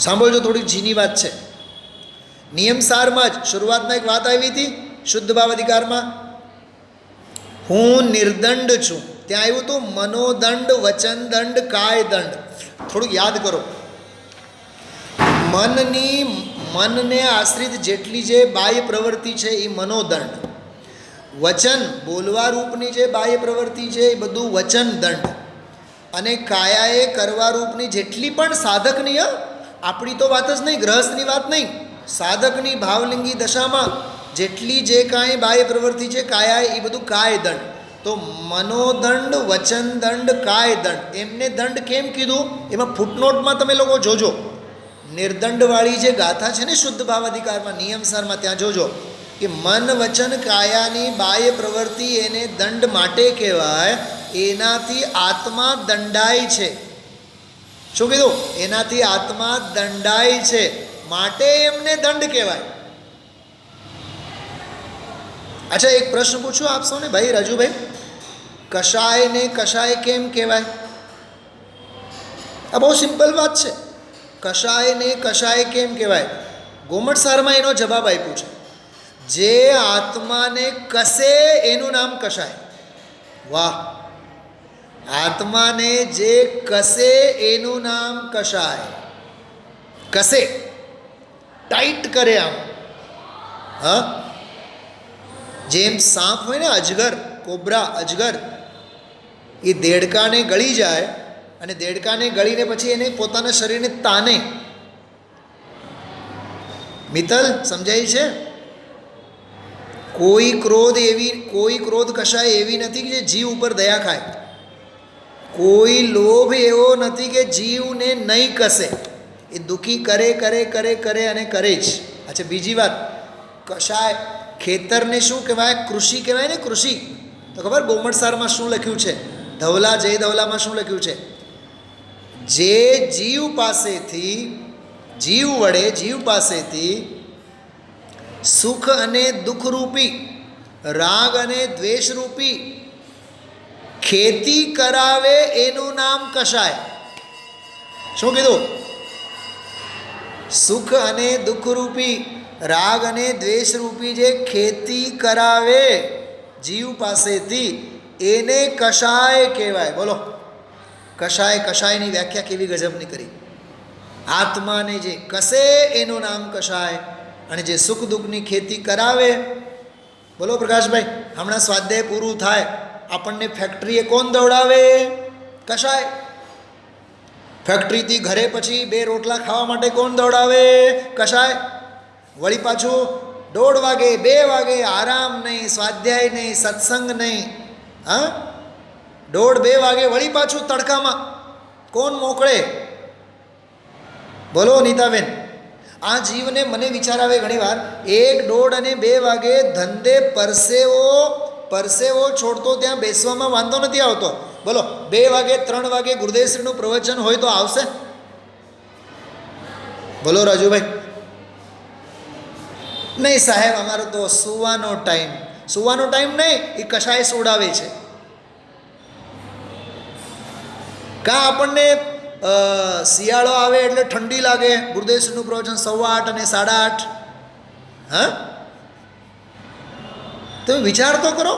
સાંભળજો, થોડીક ઝીની વાત છે. નિયમસારમાં જ શરૂઆતમાં એક વાત આવી હતી શુદ્ધ ભાવ અધિકારમાં, હું નિર્દંડ છું. ત્યાં આવ્યું હતું મનોદંડ, વચન દંડ, કાય દંડ. થોડુંક યાદ કરો. મનને આશ્રિત જેટલી જે બાહ્ય પ્રવૃત્તિ છે એ મનોદંડ, વચન બોલવા રૂપની જે બાહ્ય પ્રવૃત્તિ છે એ બધું વચન દંડ, અને કાયાએ કરવા રૂપની જેટલી પણ સાધકની, આપણી તો વાત જ નહીં, ગ્રહસ્થની વાત નહીં, સાધકની ભાવલિંગી દશામાં જેટલી જે કાંઈ બાહ્ય પ્રવૃત્તિ છે કાયા, એ બધું કાય દંડ. તો મનોદંડ, વચન દંડ, કાય દંડ, એમને દંડ કેમ કીધું? એમાં ફૂટનોટમાં તમે લોકો જોજો, નિર્દંડવાળી જે ગાથા છે ને શુદ્ધ ભાવ અધિકારમાં, નિયમસારમાં, ત્યાં જોજો કે મન વચન કાયાની બાહ્ય પ્રવૃત્તિ એને દંડ માટે કહેવાય, એનાથી આત્મા દંડાય છે. શું કીધું? એનાથી આત્મા દંડાય છે, માટે એમને દંડ કહેવાય. અચ્છા, એક પ્રશ્ન પૂછું આપ સૌને, ભાઈ રાજુભાઈ, કષાયને કષાય કેમ કહેવાય? આ બહુ સિમ્પલ વાત છે. કષાયને કષાય કેમ કહેવાય? ગોમટસારમાં એનો જવાબ આપ્યો છે, જે આત્માને કસે એનું નામ કષાય. વાહ, આત્માને જે કસે એનું નામ કષાય. કસે, ટાઈટ કરે આમ, હા, જેમ સાપ હોય ને, અજગર, કોબરા, અજગર, એ દેડકાને ગળી જાય અને દેડકાને ગળીને પછી એને પોતાના શરીરને તાને. મિત્તલ સમજાય છે? કોઈ ક્રોધ કશાય એવી નથી કે જે જીવ ઉપર દયા ખાય. કોઈ લોભ એવો નથી કે જીવને નહીં કસે. એ દુઃખી કરે કરે કરે કરે અને કરે જ. અચ્છા, બીજી વાત, કશાય ખેતરને શું કહેવાય? કૃષિ કહેવાય ને, કૃષિ. તો ખબર ગોમટસારમાં શું લખ્યું છે? ધવલા, જય ધવલામાં શું લખ્યું છે? જે જીવ પાસેથી, જીવ વડે, જીવ પાસેથી સુખ અને દુઃખરૂપી, રાગ અને દ્વેષરૂપી ખેતી કરાવે એનું નામ કશાય. શું કીધું? સુખ અને દુઃખરૂપી, રાગ અને દ્વેષરૂપી જે ખેતી કરાવે જીવ પાસેથી, એને કશાય કહેવાય. બોલો, કશાય, કશાયની વ્યાખ્યા કેવી ગજબની કરી. આત્માને જે કસે એનું નામ કશાય, અને જે સુખ દુઃખની ખેતી કરાવે. બોલો પ્રકાશભાઈ, હમણાં સ્વાધ્યાય પૂરું થાય, આપણને ફેક્ટરીએ કોણ દોડાવે? કશાય. ફેક્ટરીથી ઘરે પછી 2 રોટલા ખાવા માટે કોણ દોડાવે? કશાય. વળી પાછું 1:30 વાગે 2 વાગે આરામ નહીં, સ્વાધ્યાય નહીં, સત્સંગ નહીં. હા, 1:30-2 વાગે વળી પાછું તડકામાં કોણ મોકલે? બોલો નીતાબેન. આ જીવને મને વિચાર આવે ઘણીવાર, 1, 1:30 અને 2 વાગે ધંધે પરસેવો છોડતો ત્યાં બેસવામાં વાંધો નથી આવતો. બોલો 2 વાગે 3 વાગે ગુરુદેવશ્રીનું પ્રવચન હોય તો આવશે? બોલો રાજુભાઈ. નહીં સાહેબ, અમારો તો સુવાનો ટાઈમ નહીં, એ કશાય સોડાવે છે. કાં આપણને શિયાળો આવે એટલે ઠંડી લાગે, ગુરુદેવશ્રીનું પ્રવચન 8:15 અને 8:30. હા, તમે વિચાર તો કરો.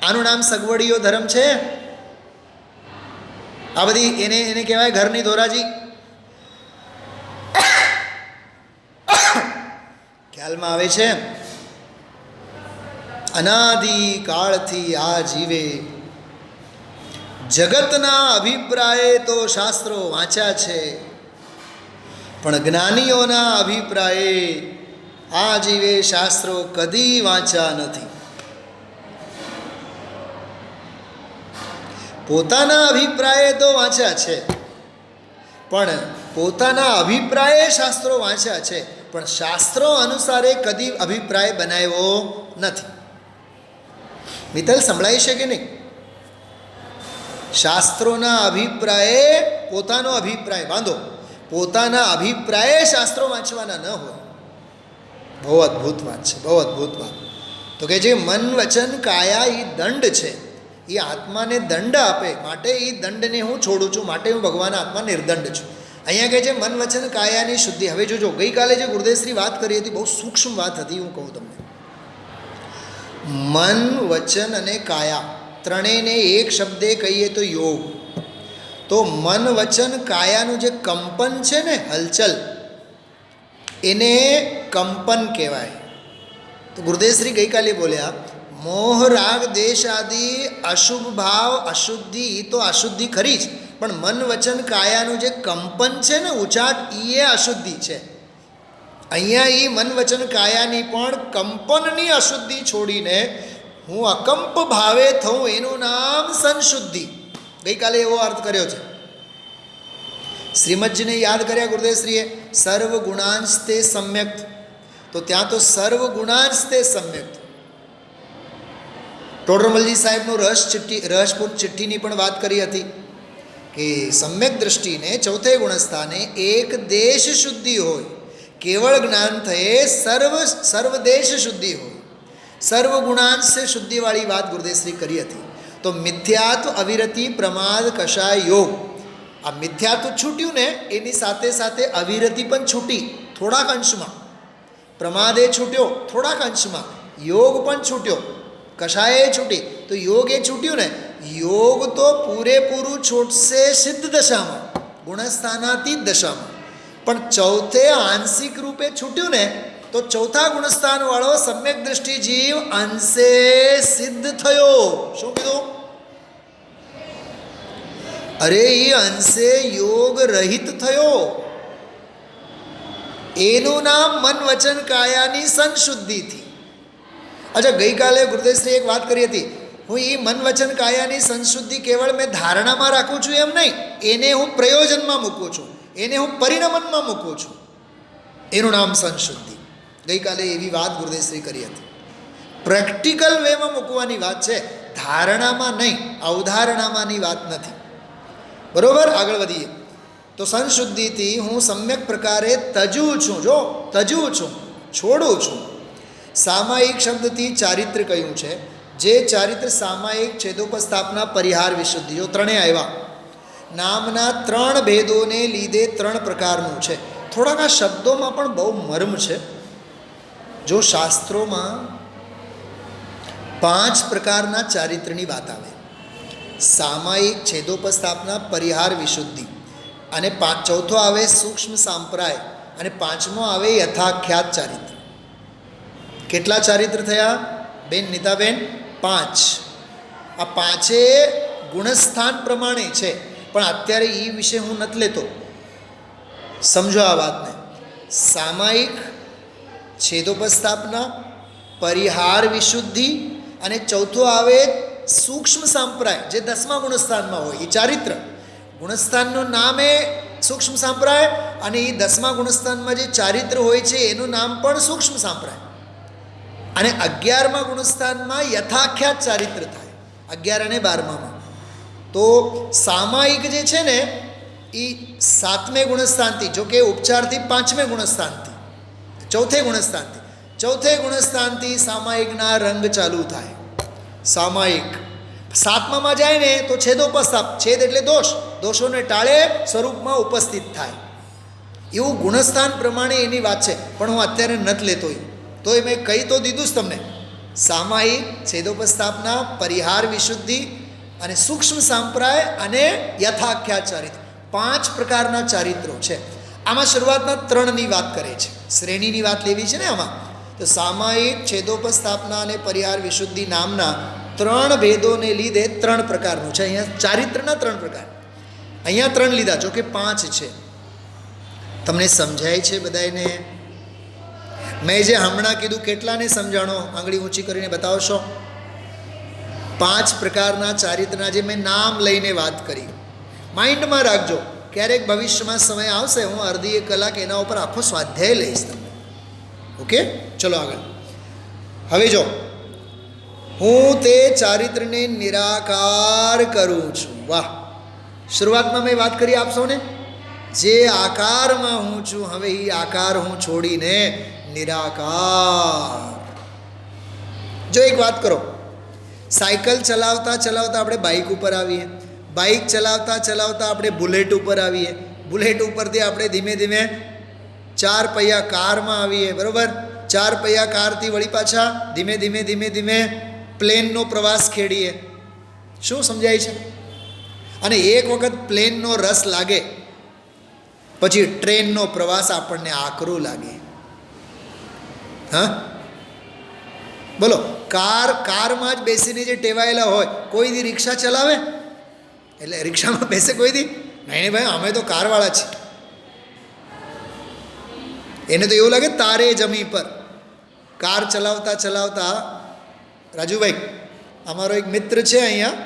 આનું નામ સગવડીયો ધર્મ છે. આ બધી એને કહેવાય ઘરની ધોરાજી. ખ્યાલમાં આવે છે? અનાદિ કાળથી આ જીવે જગતના અભિપ્રાયે તો શાસ્ત્રો વાંચ્યા છે, પણ જ્ઞાનીઓના અભિપ્રાયે આ જીવે શાસ્ત્રો કદી વાંચ્યા નથી. પોતાના અભિપ્રાયે તો વાંચ્યા છે, પણ પોતાના અભિપ્રાયે શાસ્ત્રો વાંચ્યા છે, પણ શાસ્ત્રો અનુસારે કદી અભિપ્રાય બનાવ્યો નથી. મિત્તલ સંભળાય છે કે નહીં? શાસ્ત્રોના અભિપ્રાયે પોતાનો અભિપ્રાય બાંધો, પોતાના અભિપ્રાયે શાસ્ત્રો વાંચવાના ન હોય. બહુ અદ્ભુત વાત છે, બહુ અદ્ભુત વાત. તો કે જે મન વચન કાયા એ દંડ છે, એ આત્માને દંડ આપે, માટે એ દંડને હું છોડું છું, માટે હું ભગવાન આત્મા નિર્દંડ છું. અહીંયા કહે છે મન વચન કાયાની શુદ્ધિ. હવે જોજો, ગઈકાલે જે ગુરુદેવશ્રી વાત કરી હતી બહુ સૂક્ષ્મ વાત હતી. હું કહું તમને, મન વચન અને કાયા ત્રણેયને એક શબ્દે કહીએ તો યોગ. તો મન વચન કાયાનું જે કંપન છે ને, હલચલ, એને કંપન કહેવાય. તો ગુરુદેવશ્રી ગઈકાલે બોલ્યા, મોહ રાગ દેશ આદિ અશુભ ભાવ અશુદ્ધિ, એ તો અશુદ્ધિ ખરી જ, પણ મન વચન કાયાનું જે કંપન છે ને, ઉચાટ, એ અશુદ્ધિ છે. અહીંયા એ મન વચન કાયાની પણ કંપનની અશુદ્ધિ છોડીને હું અકંપ ભાવે થઉં, એનું નામ સંશુદ્ધિ. ગઈકાલે એવો અર્થ કર્યો છે. શ્રીમદજીને યાદ કર્યા ગુરુદેવશ્રીએ, સર્વ ગુણાંશ તે સમ્યક. તો ત્યાં તો સર્વ ગુણાંશ તે સમ્યક. ટોડરમલજી સાહેબનું રહસ્યપૂર ચિઠ્ઠીની પણ વાત કરી હતી કે સમ્યક દૃષ્ટિને ચોથે ગુણસ્થાને એક દેશ શુદ્ધિ હોય, કેવળ જ્ઞાન થયે સર્વ દેશ શુદ્ધિ હોય. સર્વ ગુણાંશ સે શુદ્ધિવાળી વાત ગુરુદેવશ્રી કરી હતી. તો મિથ્યાત્વ અવિરતિ પ્રમાદ કશાય યોગ. આ મિથ્યાત્વ છૂટ્યું ને, એની સાથે સાથે અવિરતિ પણ છૂટી થોડાક અંશમાં, પ્રમાદે છૂટ્યો થોડાક અંશમાં, યોગ પણ છૂટ્યો, કશાય છૂટી. તો યોગ એ છૂટ્યું ને, યોગ તો પૂરેપૂરું છૂટશે સિદ્ધ દશામાં, ગુણસ્થાનાતીત દશામાં. પણ ચોથે આંશિક રૂપે છૂટ્યું ને, તો ચોથા ગુણસ્થાનવાળો સમ્યક દૃષ્ટિ જીવ અંશે સિદ્ધ થયો. શું કીધું? અરે એ અંશે યોગ રહિત થયો. એનું નામ મન વચન કાયાની સંશુદ્ધિથી. અચ્છા, ગઈકાલે ગુરુદેવશ્રી એક વાત કરી હતી, હું એ મન વચન કાયાની સંશુદ્ધિ કેવળ મેં ધારણામાં રાખું છું એમ નહીં, એને હું પ્રયોજનમાં મૂકું છું, એને હું પરિણમનમાં મૂકું છું, એનું નામ સંશુદ્ધિ. ગઈકાલે એવી વાત ગુરુદેવશ્રી કરી હતી. પ્રેક્ટિકલ વેમાં મૂકવાની વાત છે, ધારણામાં નહીં, અવધારણામાંની વાત નથી. બરોબર, આગળ વધીએ. તો સંશુદ્ધિથી હું સમ્યક પ્રકારે તજું છું. જો તજું છું, છોડું છું. સામાયિક શબ્દથી ચારિત્ર કહ્યું છે, જે ચારિત્ર સામાયિક છેદોપસ્થાપના પરિહાર વિશુદ્ધિ. જો ત્રણેય આવ્યા, નામના 3 ભેદોને લીધે 3 પ્રકારનું છે. થોડાક આ શબ્દોમાં પણ બહુ મર્મ છે. જો શાસ્ત્રોમાં 5 પ્રકારના ચારિત્રની વાત આવે, સામાયિક છેદોપસ્થાપના પરિહાર વિશુદ્ધિ, અને ચોથો આવે સૂક્ષ્મ સાંપ્રાય, અને પાંચમો આવે યથાખ્યાત ચારિત્ર. કેટલા ચારિત્ર થયા બેન નીતાબેન? 5. આ પાંચે ગુણસ્થાન પ્રમાણે છે, પણ અત્યારે એ વિશે હું નથી લેતો. સમજો આ વાતને. સામાયિક છેદોપસ્થાપના પરિહાર વિશુદ્ધિ, અને ચોથો આવે સૂક્ષ્મ સાંપ્રાય, જે 10મા ગુણસ્થાનમાં હોય એ ચારિત્ર. ગુણસ્થાનનું નામ એ સૂક્ષ્મ સાંપ્રાય, અને એ 10મા ગુણસ્થાનમાં જે ચારિત્ર હોય છે એનું નામ પણ સૂક્ષ્મ સાંપ્રાય. અને 11મા ગુણસ્થાનમાં યથાખ્યાત ચારિત્ર થાય, 11 અને 12માં. તો સામાયિક જે છે ને એ 7મે ગુણસ્થાનથી, જો કે ઉપચારથી 5મે ગુણસ્થાનથી, ચોથે ગુણસ્થાનથી સામાયિકના રંગ ચાલુ થાય. સામાયિક 7મામાં જાય ને તો છેદોપસ્થાપ, છેદ એટલે દોષ, દોષોને ટાળે સ્વરૂપમાં ઉપસ્થિત થાય. એવું ગુણસ્થાન પ્રમાણે એની વાત છે, પણ હું અત્યારે નથી લેતો. તો એ મેં કહી તો દીધું જ તમને. સામાયિક છેદોપસ્થાપના પરિહાર વિશુદ્ધિ અને સૂક્ષ્મ સાંપ્રાય અને યથાખ્યાત ચારિત્ર, 5 પ્રકારના ચારિત્રો છે. આમાં શરૂઆતના 3ની વાત કરે છે, શ્રેણીની વાત લેવી છે ને આમાં. તો સામાયિક છેદોપસ્થાપના અને પરિહાર વિશુદ્ધિ નામના 3 ભેદોને લીધે 3 પ્રકારનું છે. અહીંયા ચારિત્રના 3 પ્રકાર, અહીંયા 3 લીધા, જો કે 5 છે. તમને સમજાય છે બધાને? મેં જે હમણાં કીધું કેટલાને સમજાણો? આંગળી ઊંચી કરીને બતાવશો? 5 પ્રકારના ચારિત્રના જે મેં નામ લઈને વાત કરી, માઇન્ડમાં રાખજો. ક્યારેક ભવિષ્યમાં સમય આવશે, હું અડધી 1 કલાક એના ઉપર આખો સ્વાધ્યાય લઈશ તમને. ઓકે, ચલો આગળ. હવે જો, હું તે ચારિત્રને નિરાકાર કરું છું. વાહ! શરૂઆતમાં મેં વાત કરી આપ સૌને, જે આકારમાં હું છું, હવે એ આકાર હું છોડીને નિરાકાર. જો એક વાત કરો, સાયકલ ચલાવતા ચલાવતા આપણે બાઇક ઉપર આવીએ, બાઇક ચલાવતા ચલાવતા આપણે બુલેટ ઉપર આવીએ, બુલેટ ઉપરથી આપણે ધીમે ધીમે 4 પૈયા કારમાં આવીએ, બરાબર? 4 પૈયા કારથી વળી પાછા ધીમે ધીમે ધીમે ધીમે પ્લેનનો પ્રવાસ ખેડીએ. શું સમજાય છે? અને એક વખત પ્લેનનો રસ લાગે પછી ટ્રેનનો પ્રવાસ આપણને આકરું લાગે. હા, બોલો. કારમાં જ બેસીને જે ટેવાયેલા હોય, કોઈ દી રિક્ષા ચલાવે? એટલે રિક્ષામાં બેસે કોઈ દી? નહીં ભાઈ, અમે તો કારવાળા છીએ. એને તો એવું લાગે તારે જમી પર. કાર ચલાવતા ચલાવતા, રાજુભાઈ અમારો એક મિત્ર છે અહીંયા,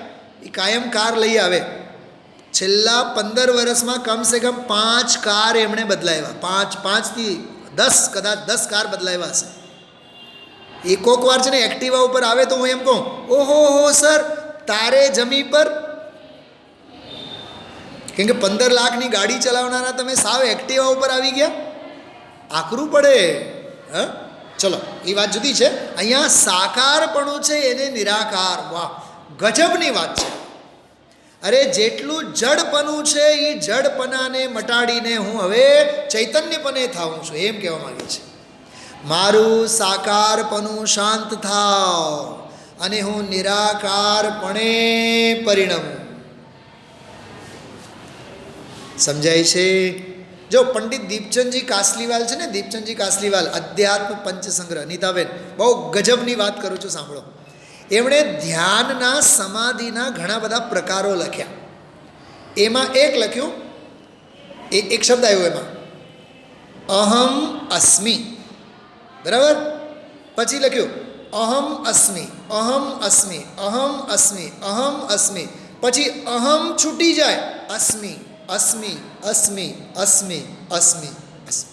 એ કાયમ કાર લઈ આવે. છેલ્લા 15 વર્ષમાં કમસે કમ 5 કાર એમણે બદલાવ્યા. 5 થી 10, કદાચ 10 કાર બદલાવ્યા હશે. એ કોક વાર છે ને એક્ટિવા ઉપર આવે તો હું એમ કહું, ઓહો હો સર, તારે જમી પર. કેમ કે 15 લાખની ગાડી ચલાવનારા તમે સાવ એક્ટિવા ઉપર આવી ગયા, આકરું પડે. હા, ચલો એ વાત જુદી છે. અહીંયા સાકારપણું છે એને નિરાકાર. વાહ, ગજબની વાત છે. અરે જેટલું જડપણું છે એ જડપણાને મટાડીને હું હવે ચૈતન્યપણે થાઉં છું, એમ કહેવા માંગે છે. મારું સાકારપણું શાંત થાવ અને હું નિરાકારપણે પરિણમું. સમજાય છે? જો પંડિત દીપચંદજી કાસલીવાલ છે ને, દીપચંદજી કાસલીવાલ, અધ્યાત્મ પંચસંગ્રહ, નીતાબેન બહુ ગજબની વાત કરું છું, સાંભળો. એમણે ધ્યાનના સમાધિના ઘણા બધા પ્રકારો લખ્યા. એમાં એક લખ્યું, એક શબ્દ આવ્યો એમાં, અહમ અસ્મિ, બરાબર? પછી લખ્યું અહમ અસ્મિ, અહમ અસ્મિ, અહમ અસ્મિ, અહમ અસ્મિ. પછી અહમ છૂટી જાય, અસ્મિ, અસ્મિ, અસ્મિ, અસ્મિ, અસ્મિ, અસ્મિ.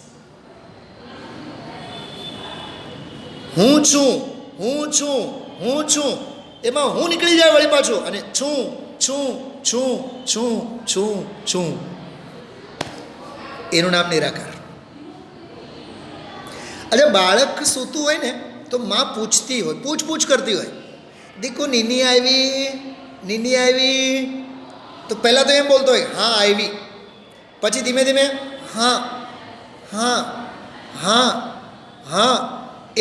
હું છું, હું છું, હું છું, એમાં હું નીકળી જાય વળી પાછું, અને છું, છું, છું, છું, છું, છું. એનું નામ નિરાકાર. અરે બાળક સૂતું હોય ને તો માં પૂછતી હોય, પૂછ કરતી હોય, દીકુ નીની આવી, નીની આવી. તો પહેલાં તો એમ બોલતો હોય, હા આવી. પછી ધીમે ધીમે હા, હા, હા, હા.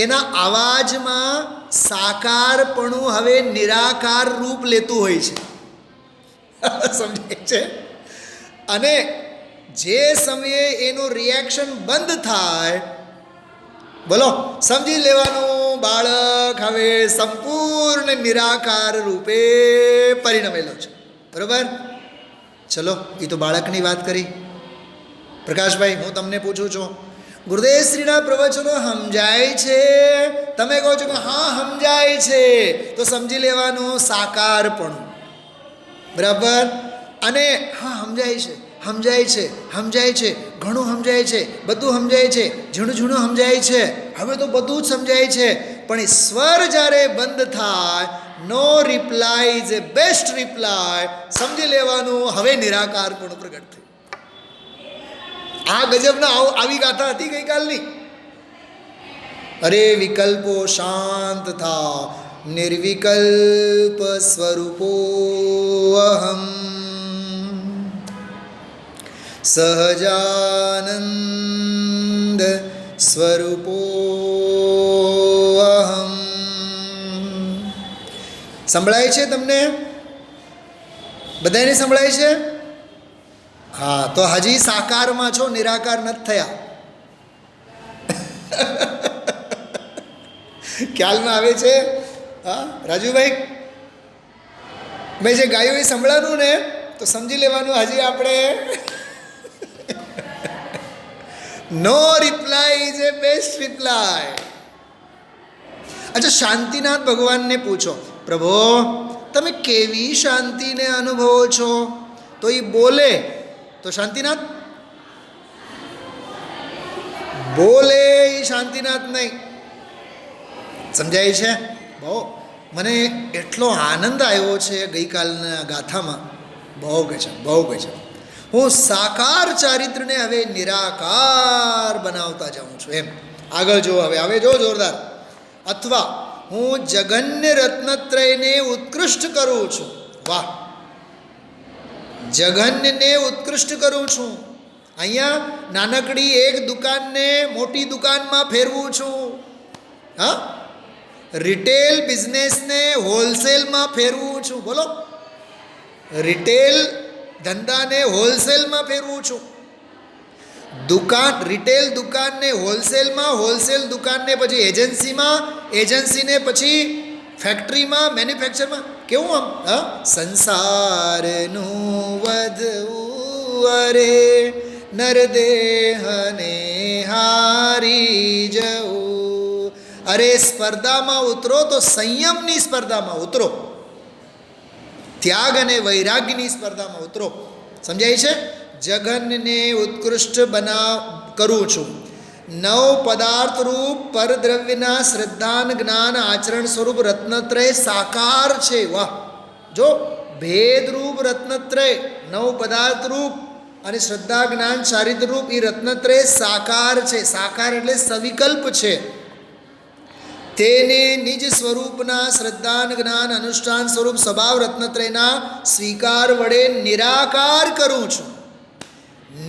એના અવાજમાં સાકારપણું હવે નિરાકાર રૂપ લેતું હોય છે. સમજાય છે? અને જે સમયે એનું રિએક્શન બંધ થાય, બોલો, સમજી લેવાનું બાળક હવે સંપૂર્ણ નિરાકાર રૂપે પરિણમેલો છે. બરોબર? ચલો, એ તો બાળકની વાત કરી. પ્રકાશભાઈ, હું તમને પૂછું છું, ગુરુદેવશ્રીના પ્રવચનો સમજાય છે? તમે કહો છો કે હા સમજાય છે, તો સમજી લેવાનું સાકારપણું. બરાબર? અને હા સમજાય છે, સમજાય છે, સમજાય છે, ઘણું સમજાય છે, બધું સમજાય છે, ઝીણું ઝીણું સમજાય છે, હવે તો બધું જ સમજાય છે, પણ એ સ્વર જ્યારે બંધ થાય, no reply is a best reply, સમજી લેવાનું હવે નિરાકારપણું પ્રગટ થયું. આ ગજબના આવી ગાથા હતી ગઈકાલની. અરે વિકલ્પો શાંત થા, નિર્વિકલ્પ સ્વરૂપો અહમ, સહજાનંદ સ્વરૂપો અહમ. સંભળાય છે તમને? બધાને સંભળાય છે? હા, તો હજી સાકારમાં છો, નિરાકાર નથી થયા. ખ્યાલમાં આવે છે? હા રાજુભાઈ, મેં જે ગાયું એ સંભળાનું ને, તો સમજી લેવાનું હજી આપણે no reply is a best reply. અચ્છા, શાંતિનાથ ભગવાનને પૂછો, પ્રભુ તમે કેવી શાંતિને અનુભવો છો? તો એ બોલે તો શાંતિનાથ બોલે, એ શાંતિનાથ નહીં. સમજાય છે? બહુ મને એટલો આનંદ આવ્યો છે ગઈકાલના ગાથામાં, બહુ ગજબ, બહુ ગજબ. હું સાકાર ચારિત્રને હવે નિરાકાર બનાવતા જાઉં છું. એમ આગળ જો, હવે જો જોરદાર. અથવા હું જગન્ય રત્નત્રયને ઉત્કૃષ્ટ કરું છું. વાહ, જગન્યને ઉત્કૃષ્ટ કરું છું. અહીંયા નાનકડી એક દુકાનને મોટી દુકાનમાં ફેરવું છું. હા, રિટેલ બિઝનેસને હોલસેલમાં ફેરવું છું. બોલો, રિટેલ ધંધાને હોલસેલમાં ફેરવું છું. દુકાન, રિટેલ દુકાનને હોલસેલમાં, હોલસેલ દુકાનને પછી એજન્સીમાં, એજન્સીને પછી ફેક્ટરીમાં, મેન્યુફેક્ચરમાં. કેવું આમ? હા, સંસારનું વધવું અરે નરદેહને હારી જવું. અરે સ્પર્ધામાં ઉતરો તો સંયમની સ્પર્ધામાં ઉતરો, ત્યાગ અને વૈરાગ્યની સ્પર્ધામાં ઉતરો. સમજાય છે? જગનને ઉત્કૃષ્ટ કરું છું. નવ પદાર્થ રૂપ પરદ્રવ્યના શ્રદ્ધાન જ્ઞાન આચરણ સ્વરૂપ રત્નત્રય સાકાર છે. વાહ, જો ભેદરૂપ રત્નત્રય, નવ પદાર્થ રૂપ અને શ્રદ્ધા જ્ઞાન ચારિત્ર રૂપ, એ રત્નત્રય સાકાર છે. સાકાર એટલે સવિકલ્પ છે. તેને નિજ સ્વરૂપના શ્રદ્ધાન જ્ઞાન અનુષ્ઠાન સ્વરૂપ સ્વભાવ રત્નત્રયના સ્વીકાર વડે નિરાકાર કરું છું.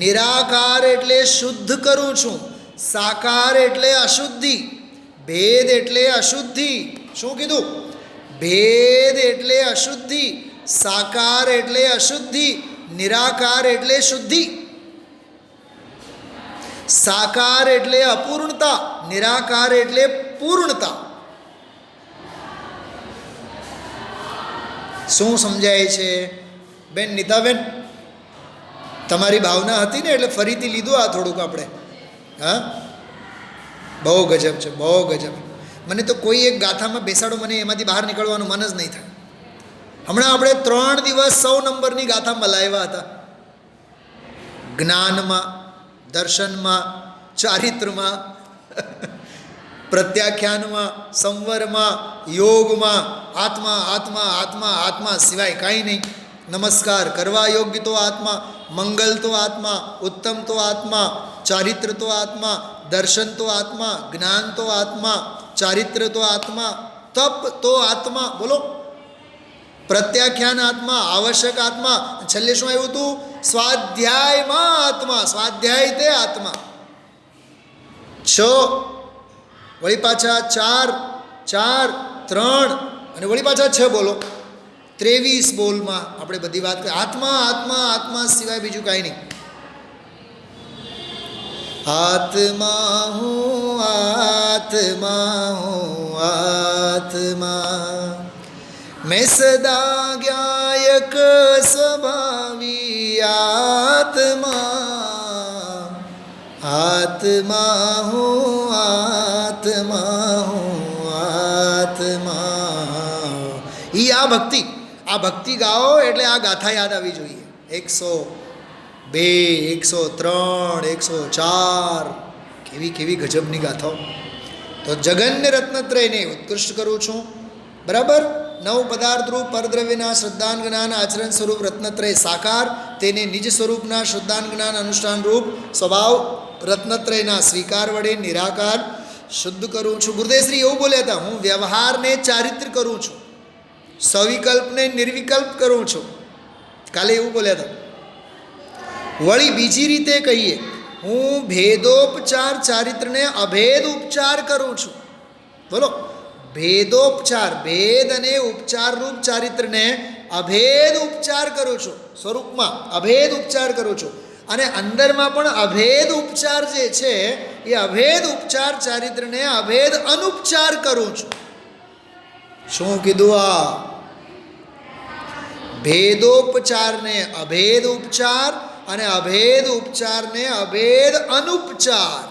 નિરાકાર એટલે શુદ્ધ કરું છું. સાકાર એટલે અશુદ્ધિ, ભેદ એટલે અશુદ્ધિ. શું કીધું? ભેદ એટલે અશુદ્ધિ, સાકાર એટલે અશુદ્ધિ, નિરાકાર એટલે શુદ્ધિ. સાકાર એટલે અપૂર્ણતા, નિરાકાર એટલે પૂર્ણતા. શું સમજાય છે બેન નીતાબેન? તમારી ભાવના હતી ને એટલે ફરીથી લીધું આ થોડુંક આપણે. હા, બહુ ગજબ છે, બહુ ગજબ. મને તો કોઈ એક ગાથામાં બેસાડો, મને એમાંથી બહાર નીકળવાનું મન જ નહીં થાય. હમણાં આપણે 3 દિવસ 100 નંબરની ગાથામાં લાવ્યા હતા. જ્ઞાનમાં, દર્શનમાં, ચારિત્રમાં, પ્રત્યાખ્યાનમાં, સંવરમાં, યોગમાં, આત્મા આત્મા આત્મા આત્મા સિવાય કાંઈ નહીં. નમસ્કાર કરવા યોગ્ય તો આત્મા, મંગલ તો આત્મા, ઉત્તમ તો આત્મા, ચારિત્ર તો આત્મા, દર્શન તો આત્મા, જ્ઞાન તો આત્મા, ચારિત્ર તો આત્મા, તપ તો આત્મા. બોલો, પ્રત્યાખ્યાન આત્મા, આવશ્યક આત્મા. છેલ્લે શું આવ્યું હતું? સ્વાધ્યાયમાં આત્મા, સ્વાધ્યાય તે આત્મા. 6 વળી પાછા 4 4 3 અને વળી પાછા 6. બોલો, 23 બોલમાં આપણે બધી વાત કરી. આત્મા આત્મા આત્મા સિવાય બીજું કાંઈ નહીં. આત્મા હું આત્મા હું આત્મા मैं सदा ज्ञायक स्वभावी आत्मा आत्मा हूँ आत्मा हूँ आत्मा. એ આ ભક્તિ ગાઓ એટલે આ ગાથા યાદ આવી જોઈએ. 102, 103, 104 કેવી ગજબની ગાથાઓ. તો જગન્ય રત્નત્રયને ઉત્કૃષ્ટ કરું છું. બરાબર. 9 પદાર્થ રૂપ પરદ્રવ્યના શ્રદ્ધાન જ્ઞાન આચરણ સ્વરૂપ રત્નત્રય સાકાર, તેને નિજ સ્વરૂપના શ્રદ્ધાન જ્ઞાન અનુષ્ઠાન રૂપ સ્વભાવ રત્નત્રયના સ્વીકાર વડે નિરાકાર શુદ્ધ કરું છું. ગુરુદેવશ્રી એવું બોલ્યા હતા, હું વ્યવહારને ચારિત્ર કરું છું, સવિકલ્પને નિર્વિકલ્પ કરું છું. કાલે એવું બોલ્યા હતા. વળી બીજી રીતે કહીએ, હું ભેદોપચાર ચારિત્રને અભેદ ઉપચાર કરું છું. બોલો, ભેદોપચાર, ભેદ અને ઉપચાર રૂપ ચારિત્રને અભેદ ઉપચાર કરું છું. સ્વરૂપમાં અભેદ ઉપચાર કરું છું અને અંદરમાં પણ અભેદ ઉપચાર જે છે એ અભેદ ઉપચાર ચારિત્રને અભેદ અનુપચાર કરું છું. શું કીધું? આ ભેદોપચારને અભેદ ઉપચાર અને અભેદ ઉપચારને અભેદ અનુપચાર.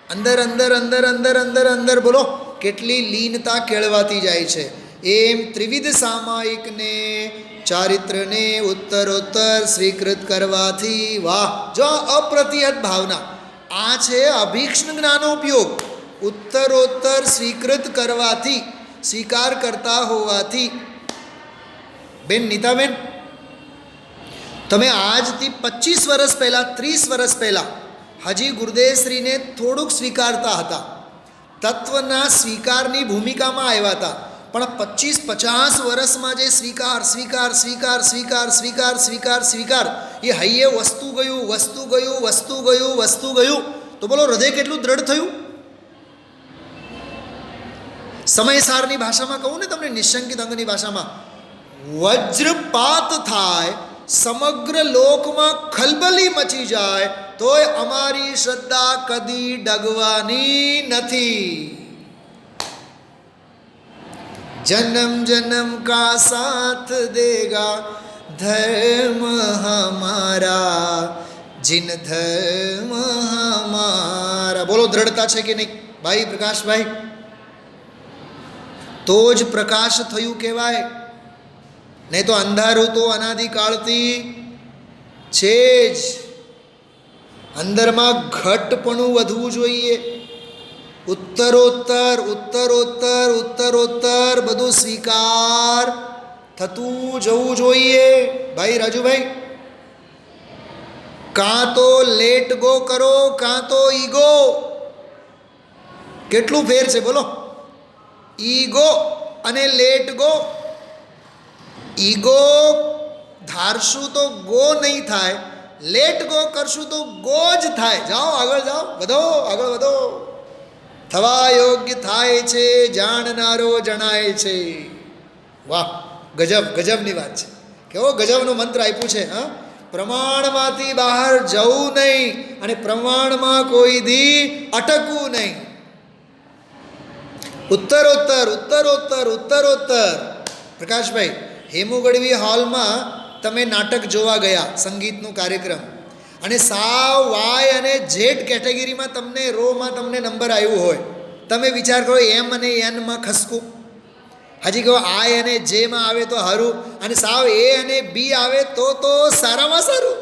અંદર અંદર અંદર અંદર અંદર અંદર બોલો કેટલી લીનતા કેળવાતી જાય છે. એમ ત્રિવિધ સામાયિકને ચારિત્રને ઉત્તરોત્તર સ્વીકૃત કરવાથી, વાહ, જો અપ્રતિહત ભાવના, આ છે અભિક્ષણ જ્ઞાનો ઉપયોગ. ઉત્તરોત્તર સ્વીકૃત કરવાથી, સ્વીકાર કરતા હોવાથી. બેન નીતાબેન, તમે આજથી 25 વર્ષ પહેલાં, 30 વર્ષ પહેલાં હજી ગુરુદેવશ્રીને થોડુંક સ્વીકારતા હતા, તત્વના સ્વીકારની ભૂમિકામાં આવ્યા હતા. પણ 25-50 વર્ષમાં જે સ્વીકાર સ્વીકાર સ્વીકાર સ્વીકાર સ્વીકાર સ્વીકાર સ્વીકાર એ હૈયે વસ્તુ ગયું વસ્તુ ગયું વસ્તુ ગયું વસ્તુ ગયું. તો બોલો હૃદય કેટલું દ્રઢ થયું. સમયસારની ભાષામાં કહું ને તમને, નિશંકિત અંગની ભાષામાં, વજ્રપાત થાય, સમગ્ર લોકમાં ખલબલી મચી જાય, તોય અમારી શ્રદ્ધા કદી ડગવાની નથી. જન્મ જન્મ કા સાથ દેગા ધર્મ હમારા, જીન ધર્મ હમારા. બોલો દ્રઢતા છે કે નહીં ભાઈ પ્રકાશભાઈ? તો જ પ્રકાશ થયું કહેવાય, નહીં તો અંધારું તો અનાદિકાળથી છે જ. અંદરમાં ઘટપણું વધવું જોઈએ. ઉત્તરોત્તર ઉત્તરોત્તર ઉત્તરોત્તર બધું સ્વીકાર થતું જવું જોઈએ. ભાઈ રાજુભાઈ, કાં તો લેટ ગો કરો કાં તો ઈગો. કેટલું ફેર છે બોલો? ઈગો અને લેટ ગો. ઈગો ધારશું તો ગો નહીં થાય, લેટ ગો કરશું તો ગો જ થાય. જાઓ આગળ જાઓ, વધો આગળ વધો. થવા યોગ્ય થાય છે, જાણનારો જણાય છે. વાહ, ગજબ ગજબની વાત છે. કેવો ગજબનો મંત્ર આપ્યું છે. હા, પ્રમાણમાંથી બહાર જવું નહીં અને પ્રમાણમાં કોઈ દી અટકવું નહીં. ઉત્તરોત્તર ઉત્તરોત્તર ઉત્તરોત્તર. પ્રકાશભાઈ, હેમુ ગઢવી હોલમાં તમે નાટક જોવા ગયા, સંગીતનું કાર્યક્રમ, અને સાવ વાય અને ઝેડ કેટેગરીમાં તમને રોમાં તમને નંબર આવ્યું હોય, તમે વિચાર કરો એમ અને એનમાં ખસકું. હજી કહો આય અને જેમાં આવે તો સારું, અને સાવ એ અને બી આવે તો સારામાં સારું.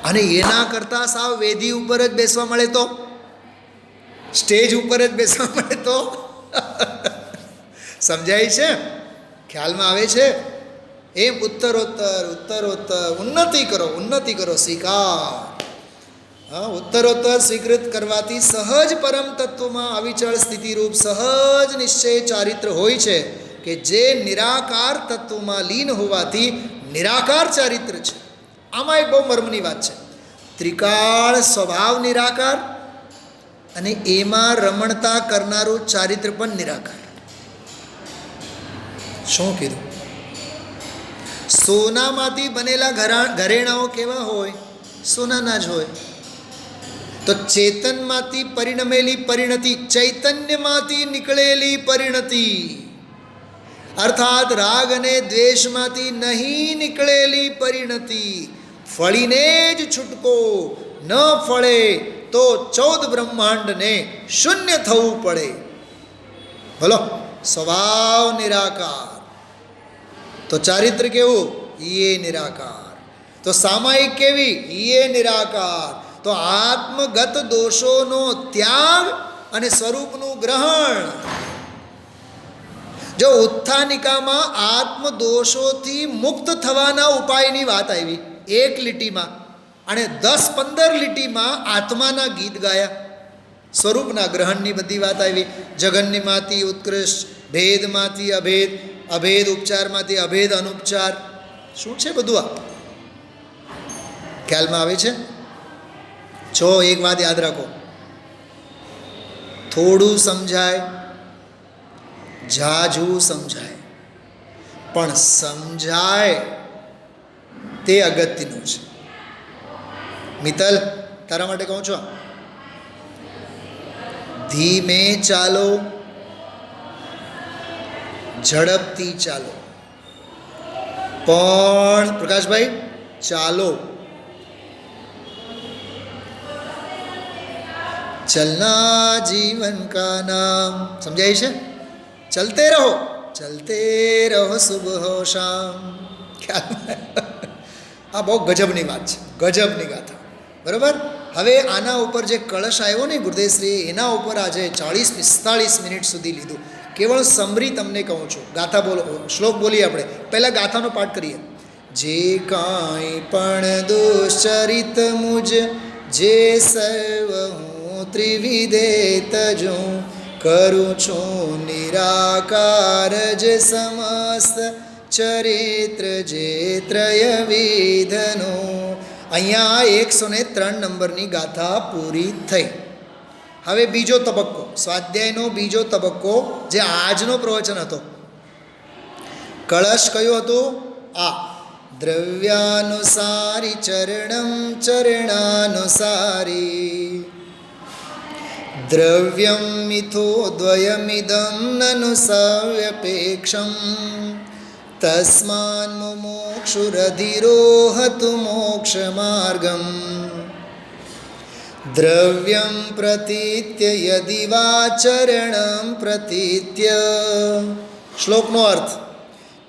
અને એના કરતાં સાવ વેદી ઉપર જ બેસવા મળે તો, સ્ટેજ ઉપર જ બેસવા મળે તો સમજાય છે? ખ્યાલમાં આવે છે? એમ ઉત્તરોત્તર ઉત્તરોત્તર ઉન્નતિ કરો સ્વીકાર. હા, ઉત્તરોત્તર સ્વીકૃત કરવાથી સહજ પરમ તત્વમાં અવિચળ સ્થિતિરૂપ સહજ નિશ્ચય ચારિત્ર હોય છે કે જે નિરાકાર તત્વમાં લીન હોવાથી નિરાકાર ચારિત્ર છે. આમાં એક બહુ મર્મની વાત છે. ત્રિકાળ સ્વભાવ નિરાકાર અને એમાં રમણતા કરનારું ચારિત્ર પણ નિરાકાર. શું કીધું? સોનામાંથી બનેલા ઘરેણાઓ કેવા હોય? સોનાના જ હોય. તો ચેતનમાંથી પરિણમેલી પરિણતિ, ચૈતન્યમાંથી નીકળેલી પરિણતિ, અર્થાત રાગ અને દ્વેષમાંથી નહીં નીકળેલી પરિણતિ, ફળીને જ છૂટકો, ન ફળે તો 14 બ્રહ્માંડને શૂન્ય થવું પડે. બોલો, સ્વભાવ નિરાકાર, તો ચારિત્ર કેવું? એ નિરાકાર. તો સામાયિક કેવી? એ નિરાકાર. તો આત્મગત દોષોનો ત્યાગ અને સ્વરૂપનું ગ્રહણ. જો ઉત્થાનિકામાં આત્મદોષોથી મુક્ત થવાના ઉપાયની વાત આવી એક લીટીમાં, અને 10-15 લીટીમાં આત્માના ગીત ગાયા. સ્વરૂપના ગ્રહણની બધી વાત આવી. જગન્યમાંથી ઉત્કૃષ્ટ, ભેદમાંથી અભેદ, અભેદ ઉપચારમાંથી અભેદ અનુપચાર. શું છે બધું આ? ખ્યાલમાં આવે છે? જો એક વાત યાદ રાખો, થોડું સમજાય, ઝાઝું સમજાય, પણ સમજાય તે અગત્યનું છે. મિત્તલ, તારા માટે કહું છું, ધીમે ચાલો, ઝડપથી ચાલો, પણ પ્રકાશભાઈ ચાલો. ચલના જીવન કા નામ, સમજાય છે? ચલતે રહો, ચલતે રહો સુબહ શામ. આ બહુ ગજબની વાત છે, ગજબની ગાથા. બરાબર. હવે આના ઉપર જે કળશ આવ્યો ને ગુરુદેવશ્રી, એના ઉપર આજે 40-45 મિનિટ સુધી લીધું. કેવળ સમરી તમને કહું છું. ગાથા બોલો, શ્લોક બોલીએ આપણે. પહેલાં ગાથાનો પાઠ કરીએ. જે કાંઈ પણ દુશ્ચરિત મુજ જે સર્વ હું ત્રિવિધે તજું, કરું છું નિરાકાર જ સમસ્ત ચરિત્ર જે ત્રય વિધનો. અહીંયા 103 નંબરની ગાથા પૂરી થઈ. હવે બીજો તબક્કો, સ્વાધ્યાયનો બીજો તબક્કો, જે આજનો પ્રવચન હતો. કળશ કયું હતું? આ દ્રવ્યાનુસારી ચરણમ ચરણાનુસારી, દ્રવ્યમ મિથો દ્વયમિદમ નનુ સવ્યપેક્ષમ, તસ્માન મુમુક્ષુરધિરોહતુ મોક્ષ માર્ગમ, દ્રવ્યમ પ્રતીત્ય યદિ વા ચરણમ પ્રતીત્ય. શ્લોકનો અર્થ: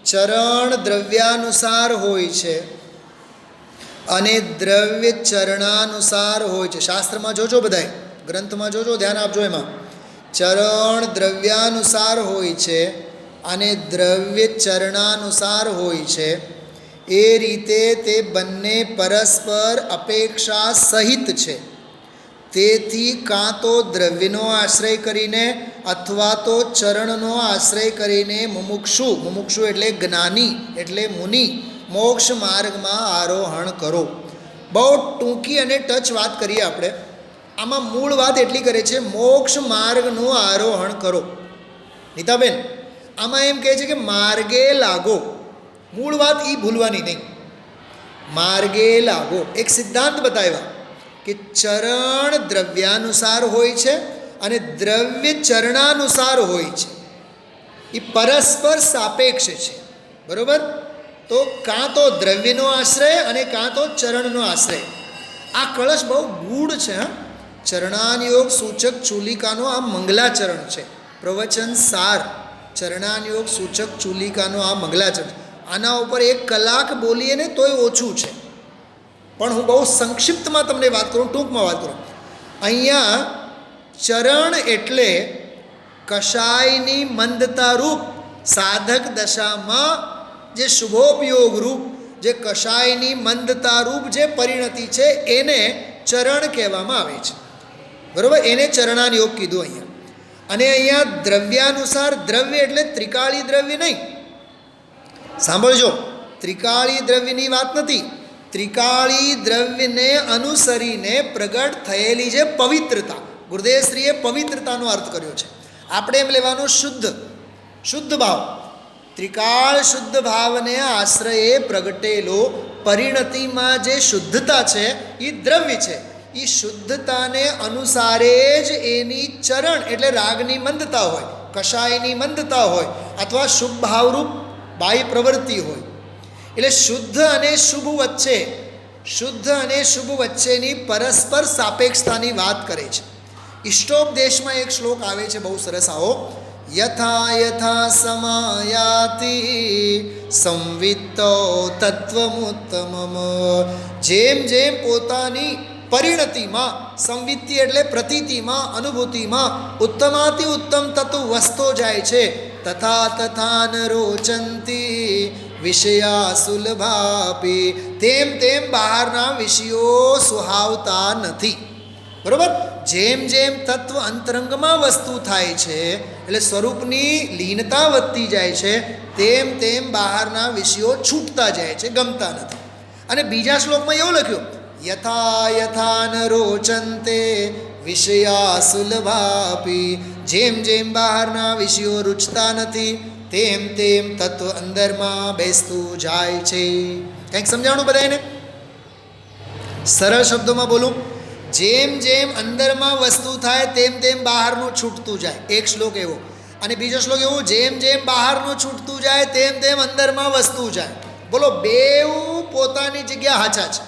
ચરણ દ્રવ્યાનુસાર હોય છે અને દ્રવ્ય ચરણાનુસાર હોય છે. શાસ્ત્રમાં જોજો, બધાય ગ્રંથમાં જોજો, ધ્યાન આપજો. એમાં ચરણ દ્રવ્યાનુસાર હોય છે અને દ્રવ્ય ચરણાનુસાર હોય છે. એ રીતે તે બંને પરસ્પર અપેક્ષા સહિત છે. તેથી કાં તો દ્રવ્યનો આશ્રય કરીને અથવા તો ચરણનો આશ્રય કરીને મુમુક્ષુ, મુમુક્ષુ એટલે જ્ઞાની એટલે મુનિ, મોક્ષ માર્ગમાં આરોહણ કરો. બહુ ટૂંકી અને ટચ વાત કરીએ આપણે. આમાં મૂળ વાત એટલી કરે છે, મોક્ષ માર્ગનું આરોહણ કરો. નીતાબેન, આમાં એમ કહે છે કે માર્ગે લાગો. મૂળ વાત એ ભૂલવાની નહીં. માર્ગે લાગો. એક સિદ્ધાંત બતાવ્યા કે ચરણ દ્રવ્યાનુસાર હોય છે અને દ્રવ્ય ચરણાનુસાર હોય છે. એ પરસ્પર સાપેક્ષ છે. બરાબર. તો કાં તો દ્રવ્યનો આશ્રય અને કાં તો ચરણનો આશ્રય. આ કળશ બહુ ગૂઢ છે. ચરણાનયોગ સૂચક ચૂલિકાનો આ મંગલાચરણ છે. પ્રવચન સાર ચરણાનયોગ સૂચક ચૂલિકાનો આ મંગલાચરણ. આના ઉપર 1 કલાક બોલીએ ને તોય ઓછું છે, પણ હું બહુ સંક્ષિપ્તમાં તમને વાત કરું, ટૂંકમાં વાત કરું. અહીંયા ચરણ એટલે કષાયની મંદતા રૂપ, સાધક દશામાં જે શુભોપયોગ રૂપ, જે કષાયની મંદતા રૂપ જે પરિણતિ છે, એને ચરણ કહેવામાં આવે છે. બરાબર. એને ચરણાનયોગ કીધું અહીંયા. અને અહીંયા દ્રવ્યાનુસાર, દ્રવ્ય એટલે ત્રિકાળી દ્રવ્ય નહીં. સાંભળજો, ત્રિકાળી દ્રવ્યની વાત નથી. ત્રિકાળી દ્રવ્યને અનુસરીને પ્રગટ થયેલી જે પવિત્રતા, ગુરુદેવશ્રીએ પવિત્રતાનો અર્થ કર્યો છે. આપણે એમ લેવાનો શુદ્ધ, શુદ્ધ ભાવ. ત્રિકાળ શુદ્ધ ભાવને આશ્રયે પ્રગટેલો પરિણતિમાં જે શુદ્ધતા છે એ દ્રવ્ય છે. એ શુદ્ધતાને અનુસારે જ એની ચરણ એટલે રાગની મંદતા હોય, કષાયની મંદતા હોય અથવા શુભ ભાવરૂપ બાહ્ય પ્રવૃત્તિ હોય. એટલે શુદ્ધ અને શુભ વચ્ચેની પરસ્પર સાપેક્ષતાની વાત કરે છે. ઇષ્ટોપદેશમાં એક શ્લોક આવે છે બહુ સરસ, આવો: યથા યથા સમાયાતિ સંવિત્તો તત્વમુત્તમમ. જેમ જેમ પોતાની પરિણતિમાં, સંવિત્તિ એટલે પ્રતીતિમાં, અનુભૂતિમાં ઉત્તમાતિ ઉત્તમ તત્વ વસ્તો જાય છે, તથા તથા ન રોચંતી વિષયા સુલભાપી. તેમ તેમ બહારના વિષયો સુહાવતા નથી. બરોબર? જેમ જેમ તત્વ અંતરંગમાં વસ્તુ થાય છે એટલે સ્વરૂપની લીનતા વધતી જાય છે, તેમ તેમ બહારના વિષયો છૂટતા જાય છે, ગમતા નથી. અને બીજા શ્લોકમાં એવું લખ્યું: યથા યથા ન રોચંતે વિષયા સુલભાપી. જેમ જેમ બહારના વિષયો રૂચતા નથી, તેમ તેમ તત્વ અંદરમાં બેસતું જાય છે. કંઈક સમજાણું બધાને? સરળ શબ્દોમાં બોલું: જેમ જેમ અંદરમાં વસ્તુ થાય તેમ તેમ બહારનું છૂટતું જાય. એક શ્લોક એવો. અને બીજો શ્લોક એવો: જેમ જેમ બહારનું છૂટતું જાય તેમ તેમ અંદરમાં વસ્તુ જાય. બોલો, બેઉ પોતાની જગ્યા હાચા છે.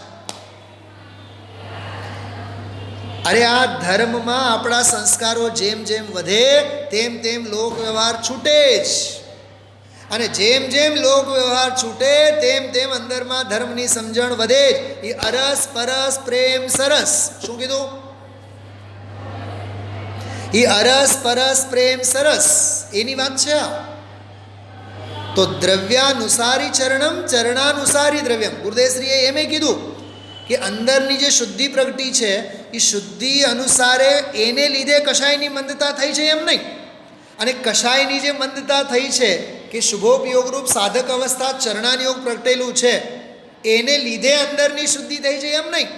અરે આ ધર્મમાં આપણા સંસ્કારો જેમ જેમ વધે તેમ તેમ લોક વ્યવહાર છૂટે જ. અને જેમ જેમ લોક વ્યવહાર છૂટે તેમ તેમ અંદરમાં ધર્મની સમજણ વધે જ. એ અરસ પરસ પ્રેમ સરસ. શું કીધું? એ અરસ પરસ પ્રેમ સરસ એની વાત છે આ. તો દ્રવ્યાનુસારી ચરણમ ચરણાનુસારી દ્રવ્યમ. ગુરુદેવશ્રીએ એમ કીધું કે અંદરની જે શુદ્ધિ પ્રગટી છે એ શુદ્ધિ અનુસારે એને લીધે કષાયની મંદતા થઈ છે એમ નહીં. અને કષાયની જે મંદતા થઈ છે કે શુભોપયોગ રૂપ સાધક અવસ્થા ચરણાનિયોગ પ્રગટેલું છે એને લીધે અંદરની શુદ્ધિ થઈ છે એમ નહીં.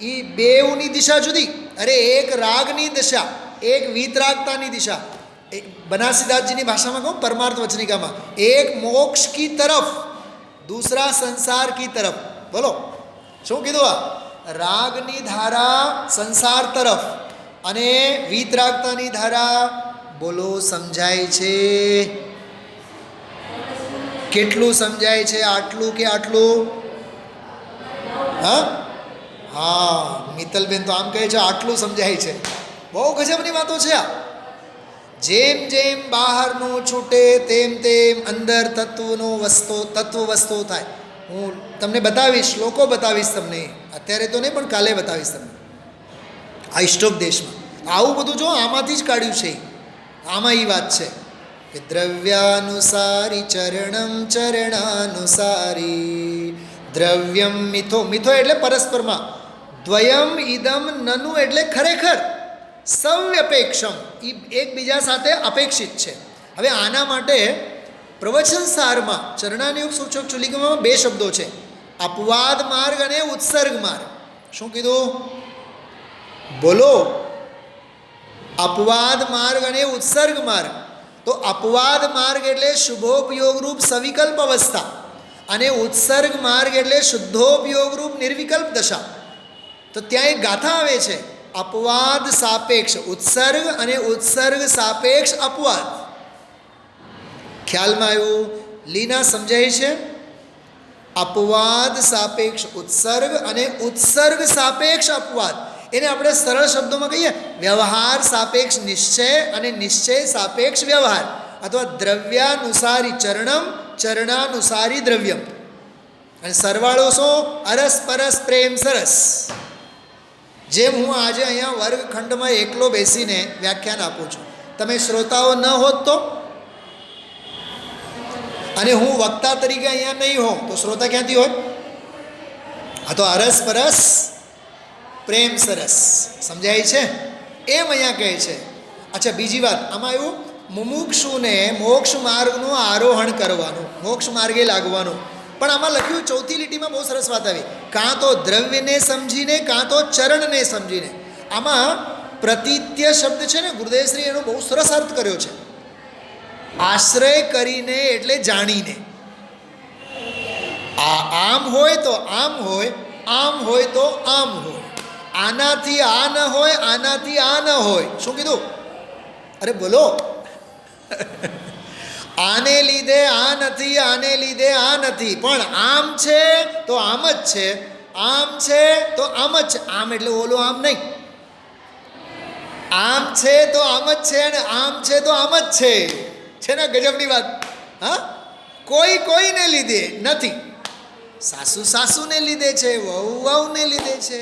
એ બેઉની દિશા જુદી. અરે એક રાગની દિશા, એક વીતરાગતાની દિશા. એક બનારસીદાસજીની ભાષામાં કહું, પરમાર્થ વચનિકામાં, એક મોક્ષ કી તરફ, દૂસરા સંસાર કી તરફ. બોલો શું કીધું? આ રાગની ધારા સંસાર તરફ અને વીતરાગતાની ધારા. બોલો, સમજાય છે? કેટલું સમજાય છે? આટલું કે આટલું? હા, મિત્તલબેન તો આમ કહે છે આટલું સમજાય છે. બહુ ગજબની વાતો છે આ. જેમ જેમ બહારનું છૂટે તેમ તેમ અંદર તત્વ વસ્તુ થાય. હું તમને બતાવીશ, શ્લોકો બતાવીશ તમને. અત્યારે તો નહીં પણ કાલે બતાવીશ તમને. આ ઇષ્ટોપદેશમાં આવું બધું જો આમાંથી જ કાઢ્યું છે. આમાં એ વાત છે કે દ્રવ્યાનુસારી ચરણમ ચરણાનુસારી દ્રવ્યમ મિથો. મિથો એટલે પરસ્પરમાં. દ્વયમ ઇદમ નનુ એટલે ખરેખર. સવ્યપેક્ષમ એ એકબીજા સાથે અપેક્ષિત છે. હવે આના માટે પ્રવચન સારમાં ચરણાનિયોગ સૂચક ચુલિકામાં બે શબ્દો છે: અપવાદ માર્ગ અને ઉત્સર્ગ માર્ગ. શું કીધું? બોલો. અપવાદ માર્ગ અને ઉત્સર્ગ માર્ગ. તો અપવાદ માર્ગ એટલે શુભોપયોગ રૂપ સવિકલ્પ અવસ્થા અને ઉત્સર્ગ માર્ગ એટલે શુદ્ધોપયોગ રૂપ નિર્વિકલ્પ દશા. તો ત્યાં એક ગાથા આવે છે: અપવાદ સાપેક્ષ ઉત્સર્ગ અને ઉત્સર્ગ સાપેક્ષ અપવાદ. ખ્યાલમાં આવ્યું? લીના સમજાય છે? અપવાદ સાપેક્ષ ઉત્સર્ગ અને ઉત્સર્ગ સાપેક્ષ અપવાદ. એને આપણે સરળ શબ્દોમાં કહીએ વ્યવહાર સાપેક્ષ નિશ્ચય અને નિશ્ચય સાપેક્ષ વ્યવહાર, અથવા દ્રવ્યાનુસારી ચરણમ ચરણાનુસારી દ્રવ્યમ. અને સરવાળો શું? અરસ પરસ પ્રેમ સરસ. જેમ હું આજે અહીંયા વર્ગખંડમાં એકલો બેસીને વ્યાખ્યાન આપું છું, તમે શ્રોતાઓ ન હોત તો, અને હું વક્તા તરીકે અહીંયા નહીં હોઉં તો શ્રોતા ક્યાંથી હોય? આ તો અરસ પરસ પ્રેમ સરસ. સમજાય છે? એમ અહીંયા કહે છે. અચ્છા, બીજી વાત આમાં એવું, મુમુક્ષુને મોક્ષ માર્ગનું આરોહણ કરવાનું, મોક્ષ માર્ગે લાગવાનું. પણ આમાં લખ્યું ચોથી લીટીમાં બહુ સરસ વાત આવી: કાં તો દ્રવ્યને સમજીને કાં તો ચરણને સમજીને. આમાં પ્રતિત્ય શબ્દ છે ને, ગુરુદેવશ્રી એનો બહુ સરસ અર્થ કર્યો છે. આશ્રય કરીને એટલે જાણીને. આમ હોય તો આમ હોય, આમ હોય તો આમ હોય, આનાથી આ ન હોય, આનાથી આ ન હોય. શું કીધું? અરે બોલો. આને લીધે આ નથી, આને લીધે આ નથી, પણ આમ છે તો આમ જ છે, આમ છે તો આમ જ છે. આમ એટલે ઓલું આમ નહીં. આમ છે તો આમ જ છે અને આમ છે તો આમ જ છે. છે ને ગજબની વાત? હા, કોઈ કોઈને લીધે નથી. સાસુ સાસુને લીધે છે, વહુ વહુને લીધે છે.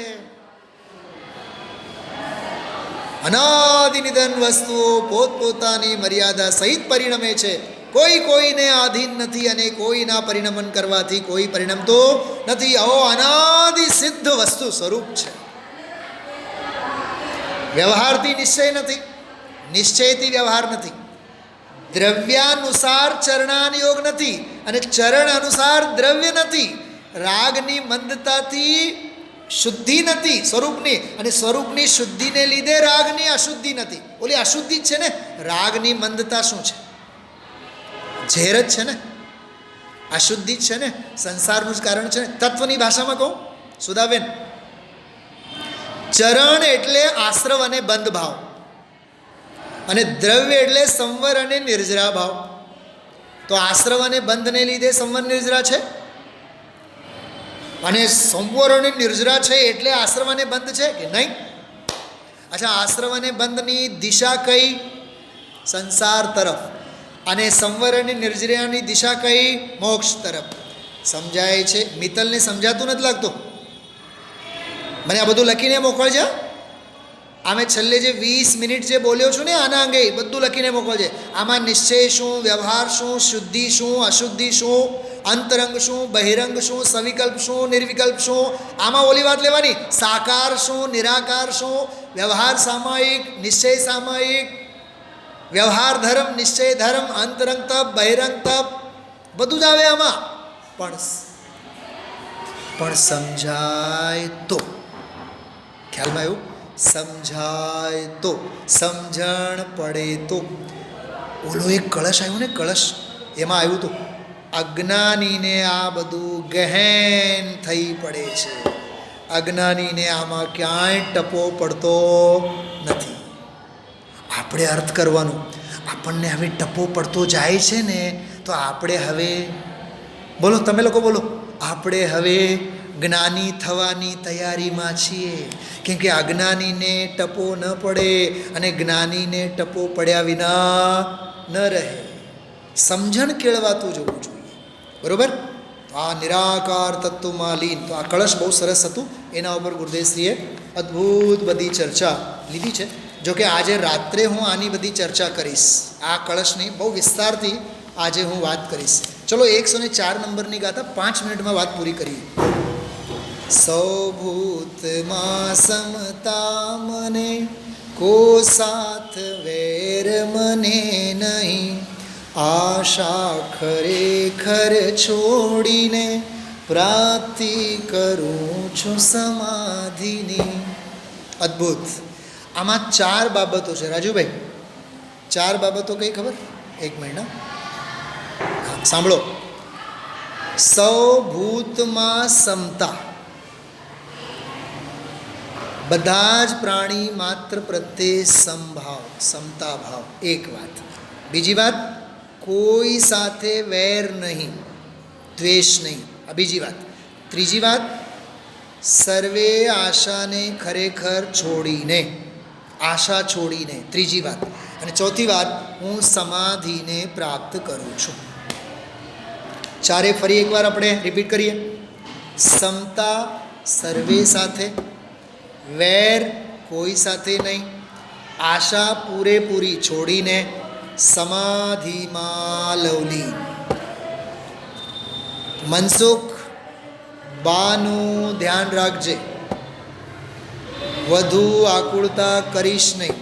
અનાદિ નિધન વસ્તુઓ પોતપોતાની મર્યાદા સહિત પરિણમે છે. કોઈ કોઈને આધીન નથી અને કોઈના પરિણમન કરવાથી કોઈ પરિણમતું નથી. આવો અનાદિ સિદ્ધ વસ્તુ સ્વરૂપ છે. વ્યવહારથી નિશ્ચય નથી, નિશ્ચયથી વ્યવહાર નથી. દ્રવ્યાનુસાર ચરણાન યોગ નથી અને ચરણ અનુસાર દ્રવ્ય નથી. રાગની મંદતાથી શુદ્ધિ નથી સ્વરૂપની, અને સ્વરૂપની શુદ્ધિને લીધે રાગની અશુદ્ધિ નથી. ઓલી અશુદ્ધિ જ છે ને. રાગની મંદતા શું છે? ઝેર જ છે ને, અશુદ્ધિ જ છે ને, સંસારનું જ કારણ છે ને. તત્વની ભાષામાં કહું સુધાબેન, ચરણ એટલે આશ્રવ અને બંધ ભાવ, અને દ્રવ્ય એટલે સંવર અને નિર્જરા ભાવ. તો આશ્રવ અને બંધને લીધે સંવર નિર્જરા છે, અને સંવર અને નિર્જરા છે એટલે આશ્રવ અને બંધ છે કે નહીં? અચ્છા, આશ્રવ અને બંધની દિશા કઈ? સંસાર તરફ. અને સંવર અને નિર્જરાની દિશા કઈ? મોક્ષ તરફ. સમજાય છે? મિત્તલને સમજાતું નથી લાગતું? મને આ બધું લખીને મોકલજે. આમે છેલ્લે જે 20 મિનિટ જે બોલ્યો છું ને આના અંગે બધું લખીને મોકલજે. આમાં નિશ્ચય શું, વ્યવહાર શું, શુદ્ધિ શું, અશુદ્ધિ શું, અંતરંગ શું, બહિરંગ શું, સવિકલ્પ શું, નિર્વિકલ્પ શું, આમાં ઓલી વાત લેવાની. સાકાર શું, નિરાકાર શું, વ્યવહાર સામાયિક, નિશ્ચય સામાયિક, વ્યવહાર ધર્મ, નિશ્ચય ધર્મ, અંતરંગ તપ, બહિરંગ તપ, બધું જ આવે આમાં. પણ સમજાય તો, ખ્યાલમાં આવ્યું? સમજાય તો, સમજણ પડે તો. ઓલો એક કળશ આવ્યું ને, કળશ, એમાં આવ્યું હતું અજ્ઞાનીને આ બધું ગહેન થઈ પડે છે. અજ્ઞાનીને આમાં ક્યાંય ટપો પડતો નથી. આપણે અર્થ કરવાનું. આપણને હવે ટપો પડતો જાય છે ને, તો આપણે હવે બોલો, તમે લોકો બોલો, આપણે હવે જ્ઞાની થવાની તૈયારીમાં છીએ. કેમ કે અજ્ઞાનીને ટપો ન પડે અને જ્ઞાનીને ટપો પડ્યા વિના ન રહે. સમજણ કેળવાતું જવું જોઈએ. બરાબર? આ નિરાકાર તત્વમાં લીન. તો આ કળશ બહુ સરસ હતું. એના ઉપર ગુરુદેવશ્રીએ અદ્ભુત બધી ચર્ચા લીધી છે. જોકે આજે રાત્રે હું આની બધી ચર્ચા કરીશ. આ કળશની બહુ વિસ્તારથી આજે હું વાત કરીશ. ચલો 104 નંબરની ગાથા 5 મિનિટમાં વાત પૂરી કરીએ. સૌભૂતમાં સમતા મને, કો સાથ વેર મને નહીં, આશા ખરેખર છોડીને પ્રાપ્તિ કરું છું સમાધિની. અદ્ભુત. આમાં 4 બાબતો છે રાજુભાઈ. 4 બાબતો કઈ ખબર? 1 મિનિટ સાંભળો. સૌભૂતમાં સમતા, બધા જ પ્રાણી માત્ર પ્રત્યે સમભાવ, સમતા ભાવ. એક વાત. બીજી વાત, કોઈ સાથે વેર નહીં, દ્વેષ નહીં. આ બીજી વાત. ત્રીજી વાત, સર્વે આશાને ખરેખર છોડીને, આશા છોડીને. ત્રીજી વાત. અને ચોથી વાત, હું સમાધિને પ્રાપ્ત કરું છું. 4 ફરી એકવાર આપણે રિપીટ કરીએ. સમતા સર્વે સાથે, વેર કોઈ સાથે નહીં, આશા પૂરેપૂરી છોડીને સમાધિમાં લવલી. મનસુખ બાનું ધ્યાન રાખજે. વધુ આકુળતા કરીશ નહીં.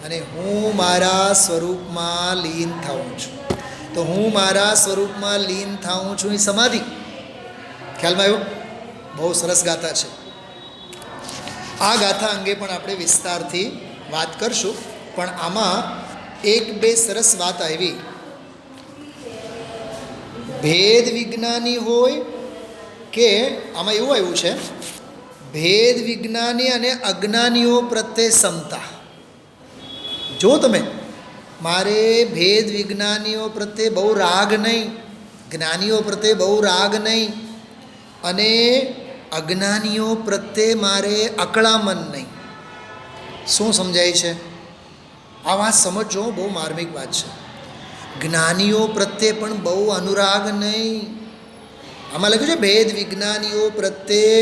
અને હું મારા સ્વરૂપમાં લીન થાઉં છું. તો હું મારા સ્વરૂપમાં લીન થાઉં છું એ સમાધિ. ખ્યાલમાં આવ્યો? બહુ સરસ ગાથા છે. આ ગાથા અંગે પણ આપણે વિસ્તારથી વાત કરશું. પણ આમાં 1-2 સરસ વાત આવી ભેદ વિજ્ઞાની હોય કે આમાં એવું આવ્યું છે, ભેદ વિજ્ઞાની અને અજ્ઞાનીઓ પ્રત્યે સમતા. જો તમે, મારે ભેદ વિજ્ઞાનીઓ પ્રત્યે બહુ રાગ નહીં, જ્ઞાનીઓ પ્રત્યે બહુ રાગ નહીં, અને અજ્ઞાનીઓ પ્રત્યે મારે અકળામણ નહીં. શું સમજાય છે? આ વાત સમજો, બહુ માર્મિક વાત છે. જ્ઞાનીઓ પ્રત્યે પણ બહુ અનુરાગ નહીં. આમાં લખ્યું છે ભેદ વિજ્ઞાનીઓ પ્રત્યે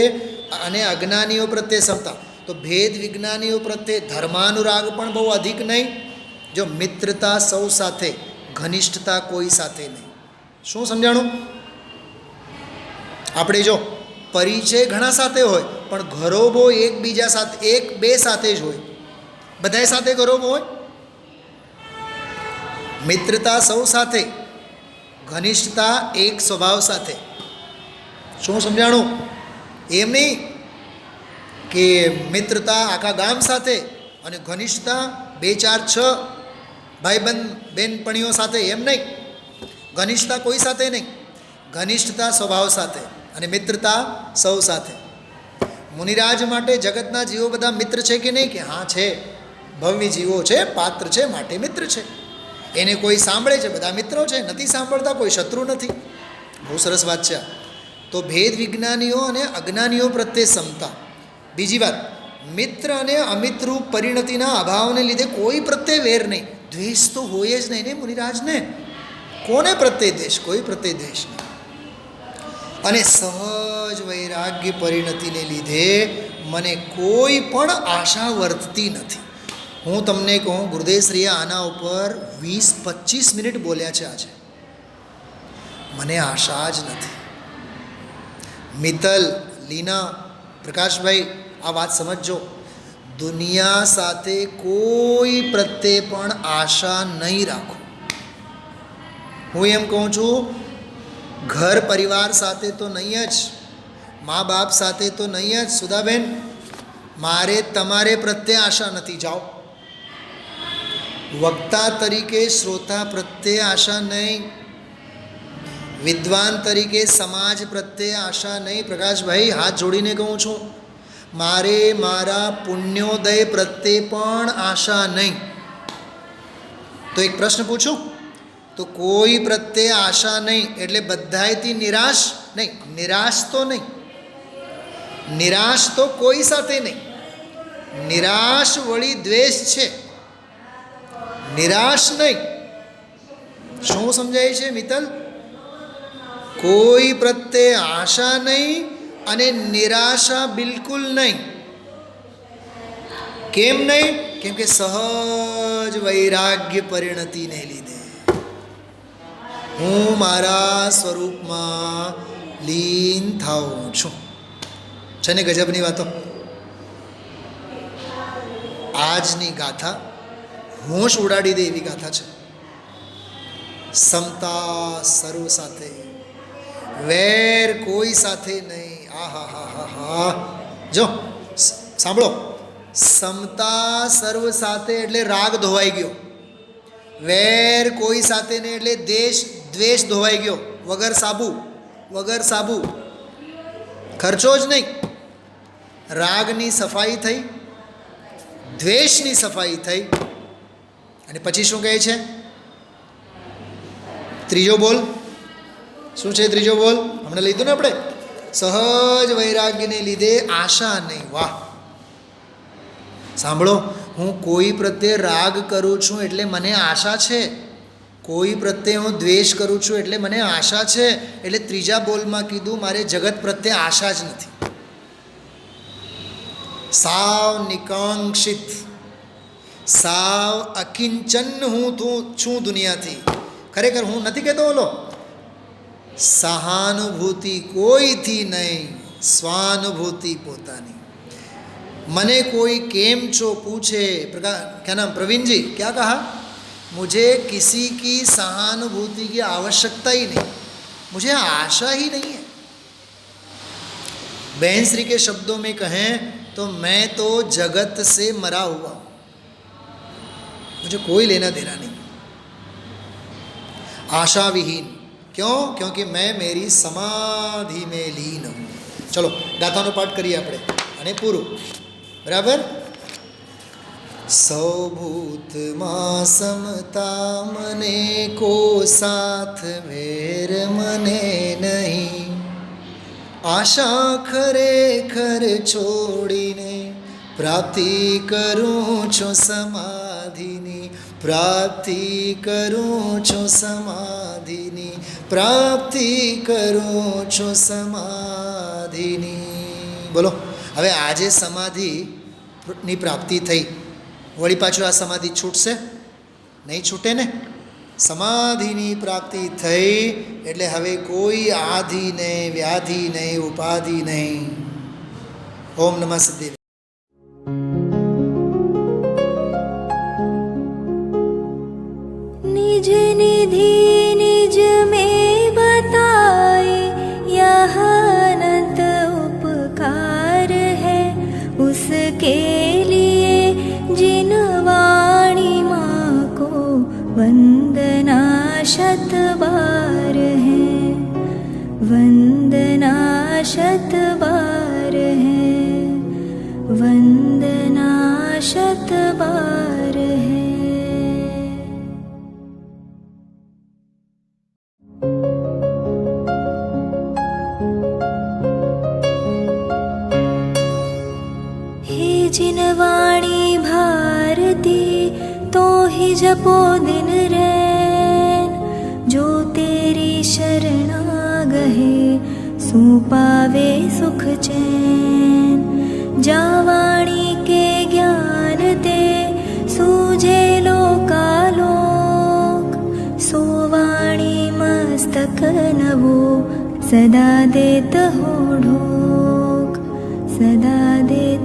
અને અજ્ઞાનીઓ પ્રત્યે સમતા. તો ભેદ વિજ્ઞાનીઓ પ્રત્યે ધર્માનુરાગ પણ બહુ અધિક નહીં. જો મિત્રતા સૌ સાથે, ઘનિષ્ઠતા કોઈ સાથે નહીં. શું સમજાણું? આપણે જો પરિચય ઘણા સાથે હોય, પણ ઘરોબો એકબીજા સાથે, એક બે સાથે જ હોય. બધાય સાથે ઘરોબો હોય. મિત્રતા સૌ સાથે, ઘનિષ્ઠતા એક સ્વભાવ સાથે. શું સમજાણું? એમ નહીં કે મિત્રતા આખા ગામ સાથે અને ઘનિષ્ઠતા 2 4 6 ભાઈબંધ બેનપણીઓ સાથે, એમ નહીં. ઘનિષ્ઠતા કોઈ સાથે નહીં, ઘનિષ્ઠતા સ્વભાવ સાથે અને મિત્રતા સૌ સાથે. મુનિરાજ માટે જગતના જીવો બધા મિત્ર છે કે નહીં? કે હા છે, ભવ્ય જીવો છે, પાત્ર છે, માટે મિત્ર છે. એને કોઈ સાંભળે છે, બધા મિત્રો છે, નથી સાંભળતા કોઈ શત્રુ નથી. બહુ સરસ વાત છે. તો ભેદ વિજ્ઞાનીઓ અને અજ્ઞાનીઓ પ્રત્યે સમતા. બીજી વાત, મિત્ર અને અમિત્રરૂપ પરિણતિના અભાવને લીધે કોઈ પ્રત્યે વેર નહીં. દ્વેષ તો હોય જ નહીં ને મુનિરાજને. કોને પ્રત્યે દ્વેષ? કોઈ પ્રત્યે દ્વેષ નહીં. અને સહજ વૈરાગ્ય પરિણતિને લીધે મને કોઈ પણ આશા વર્તતી નથી. હું તમને કહું, ગુરુદેવશ્રીએ આના ઉપર 20-25 મિનિટ બોલ્યા છે આજે. મને આશા જ નથી. મિત્તલ, લીના, પ્રકાશભાઈ, આ વાત સમજજો. દુનિયા સાથે કોઈ પ્રત્યે પણ આશા નહીં રાખો. હું એમ કહું છું, ઘર પરિવાર સાથે તો નહીં જ, મા બાપ સાથે તો નહીં જ. સુધાબેન, મારે તમારે પ્રત્યે આશા નથી. જાઓ. વક્તા તરીકે શ્રોતા પ્રત્યે આશા નહીં, વિદ્વાન તરીકે સમાજ પ્રત્યે આશા નહીં. પ્રકાશભાઈ, હાથ જોડીને કહું છું, મારે મારા પુણ્યોદય પ્રત્યે પણ આશા નહીં. તો એક પ્રશ્ન પૂછું, તો કોઈ પ્રત્યે આશા નહીં એટલે બધાયથી નિરાશ નહીં. નિરાશ તો નહીં, નિરાશ તો કોઈ સાથે નહીં. નિરાશ વળી દ્વેષ છે, નિરાશ નહીં. શું સમજાય છે મિત્તલ? કોઈ પ્રત્યે આશા નહીં અને નિરાશા બિલકુલ નહીં. કેમ નહીં? કેમ કે સહજ વૈરાગ્ય પરિણતિને લીધે હું મારા સ્વરૂપમાં લીન થાઉં છું. છે ને ગજબની વાતો? આજની ગાથા હોશ ઉડાડી દે એવી ગાથા છે. સમતા સર્વ સાથે, વેર કોઈ સાથે નહીં. આ હા હા હા હા. જો સાંભળો, સમતા સર્વ સાથે એટલે રાગ ધોવાઈ ગયો. વેર કોઈ સાથે નહીં એટલે દ્વેષ ધોવાઈ ગયો. વગર સાબુ, ખર્ચો જ નહીં. રાગની સફાઈ થઈ, દ્વેષની સફાઈ થઈ. અને પછી શું કહે છે? ત્રીજો બોલ શું છે? ત્રીજો બોલ હમણાં લીધું ને આપણે, સહજ વૈરાગ્યને લીધે આશા નહીં. વાહ! સાંભળો, હું કોઈ પ્રત્યે રાગ કરું છું એટલે મને આશા છે, કોઈ પ્રત્યે હું દ્વેષ કરું છું એટલે મને આશા છે. એટલે ત્રીજા બોલમાં કીધું, મારે જગત પ્રત્યે આશા જ નથી. સાવ નિકાંક્ષિત, સાવ અકિંચન હું છું દુનિયાથી. ખરેખર હું નથી કહેતો ઓલો, સહાનુભૂતિ કોઈથી નહીં, સ્વાનુભૂતિ પોતાની. મને કોઈ કેમ છો પૂછે, क्या नाम प्रवीण जी, क्या कहा? मुझे किसी की सहानुभूति की आवश्यकता ही नहीं, मुझे आशा ही नहीं है. बहन श्री के शब्दों में कहें तो मैं तो जगत से मरा हुआ हूँ, मुझे कोई लेना देना नहीं. आशा विहीन, क्यों? क्योंकि मैं मेरी समाधि में लीन हूँ. चलो ગાથાનો પાઠ કરીએ આપણે અને પૂરું. બરાબર? સૌ ભૂતમાં સમતા મને કો સાથ વેર મને નહીં, આશા ખરેખર છોડીને પ્રાપ્તિ કરું છું સમાધિની, પ્રાપ્તિ કરું છું સમાધિની, પ્રાપ્તિ કરું છું સમાધિની. બોલો હવે આજે સમાધિની પ્રાપ્તિ થઈ, વળી પાછું આ સમાધિ છૂટશે? નહીં છૂટે ને. સમાધિની પ્રાપ્તિ થઈ એટલે હવે કોઈ આધિ નહીં, વ્યાધિ નહીં, ઉપાધિ નહીં. ઓમ નમઃ સિદ્ધિ. निज निधि निज में बताए यह अनंत उपकार है, उसके लिए जिन वाणी माँ को वंदना शत बार है, वंदना शत बार है, वंदना शत बार है. हे जिन वाणी भारती तो ही जपो दिन रैन, जो तेरी शरणा गहे सो पावे सुख चैन. जा वाणी के ज्ञान ते सूझे लोकालोक, सो वाणी मस्तक नवो सदा देत हो ढोक, सदा देत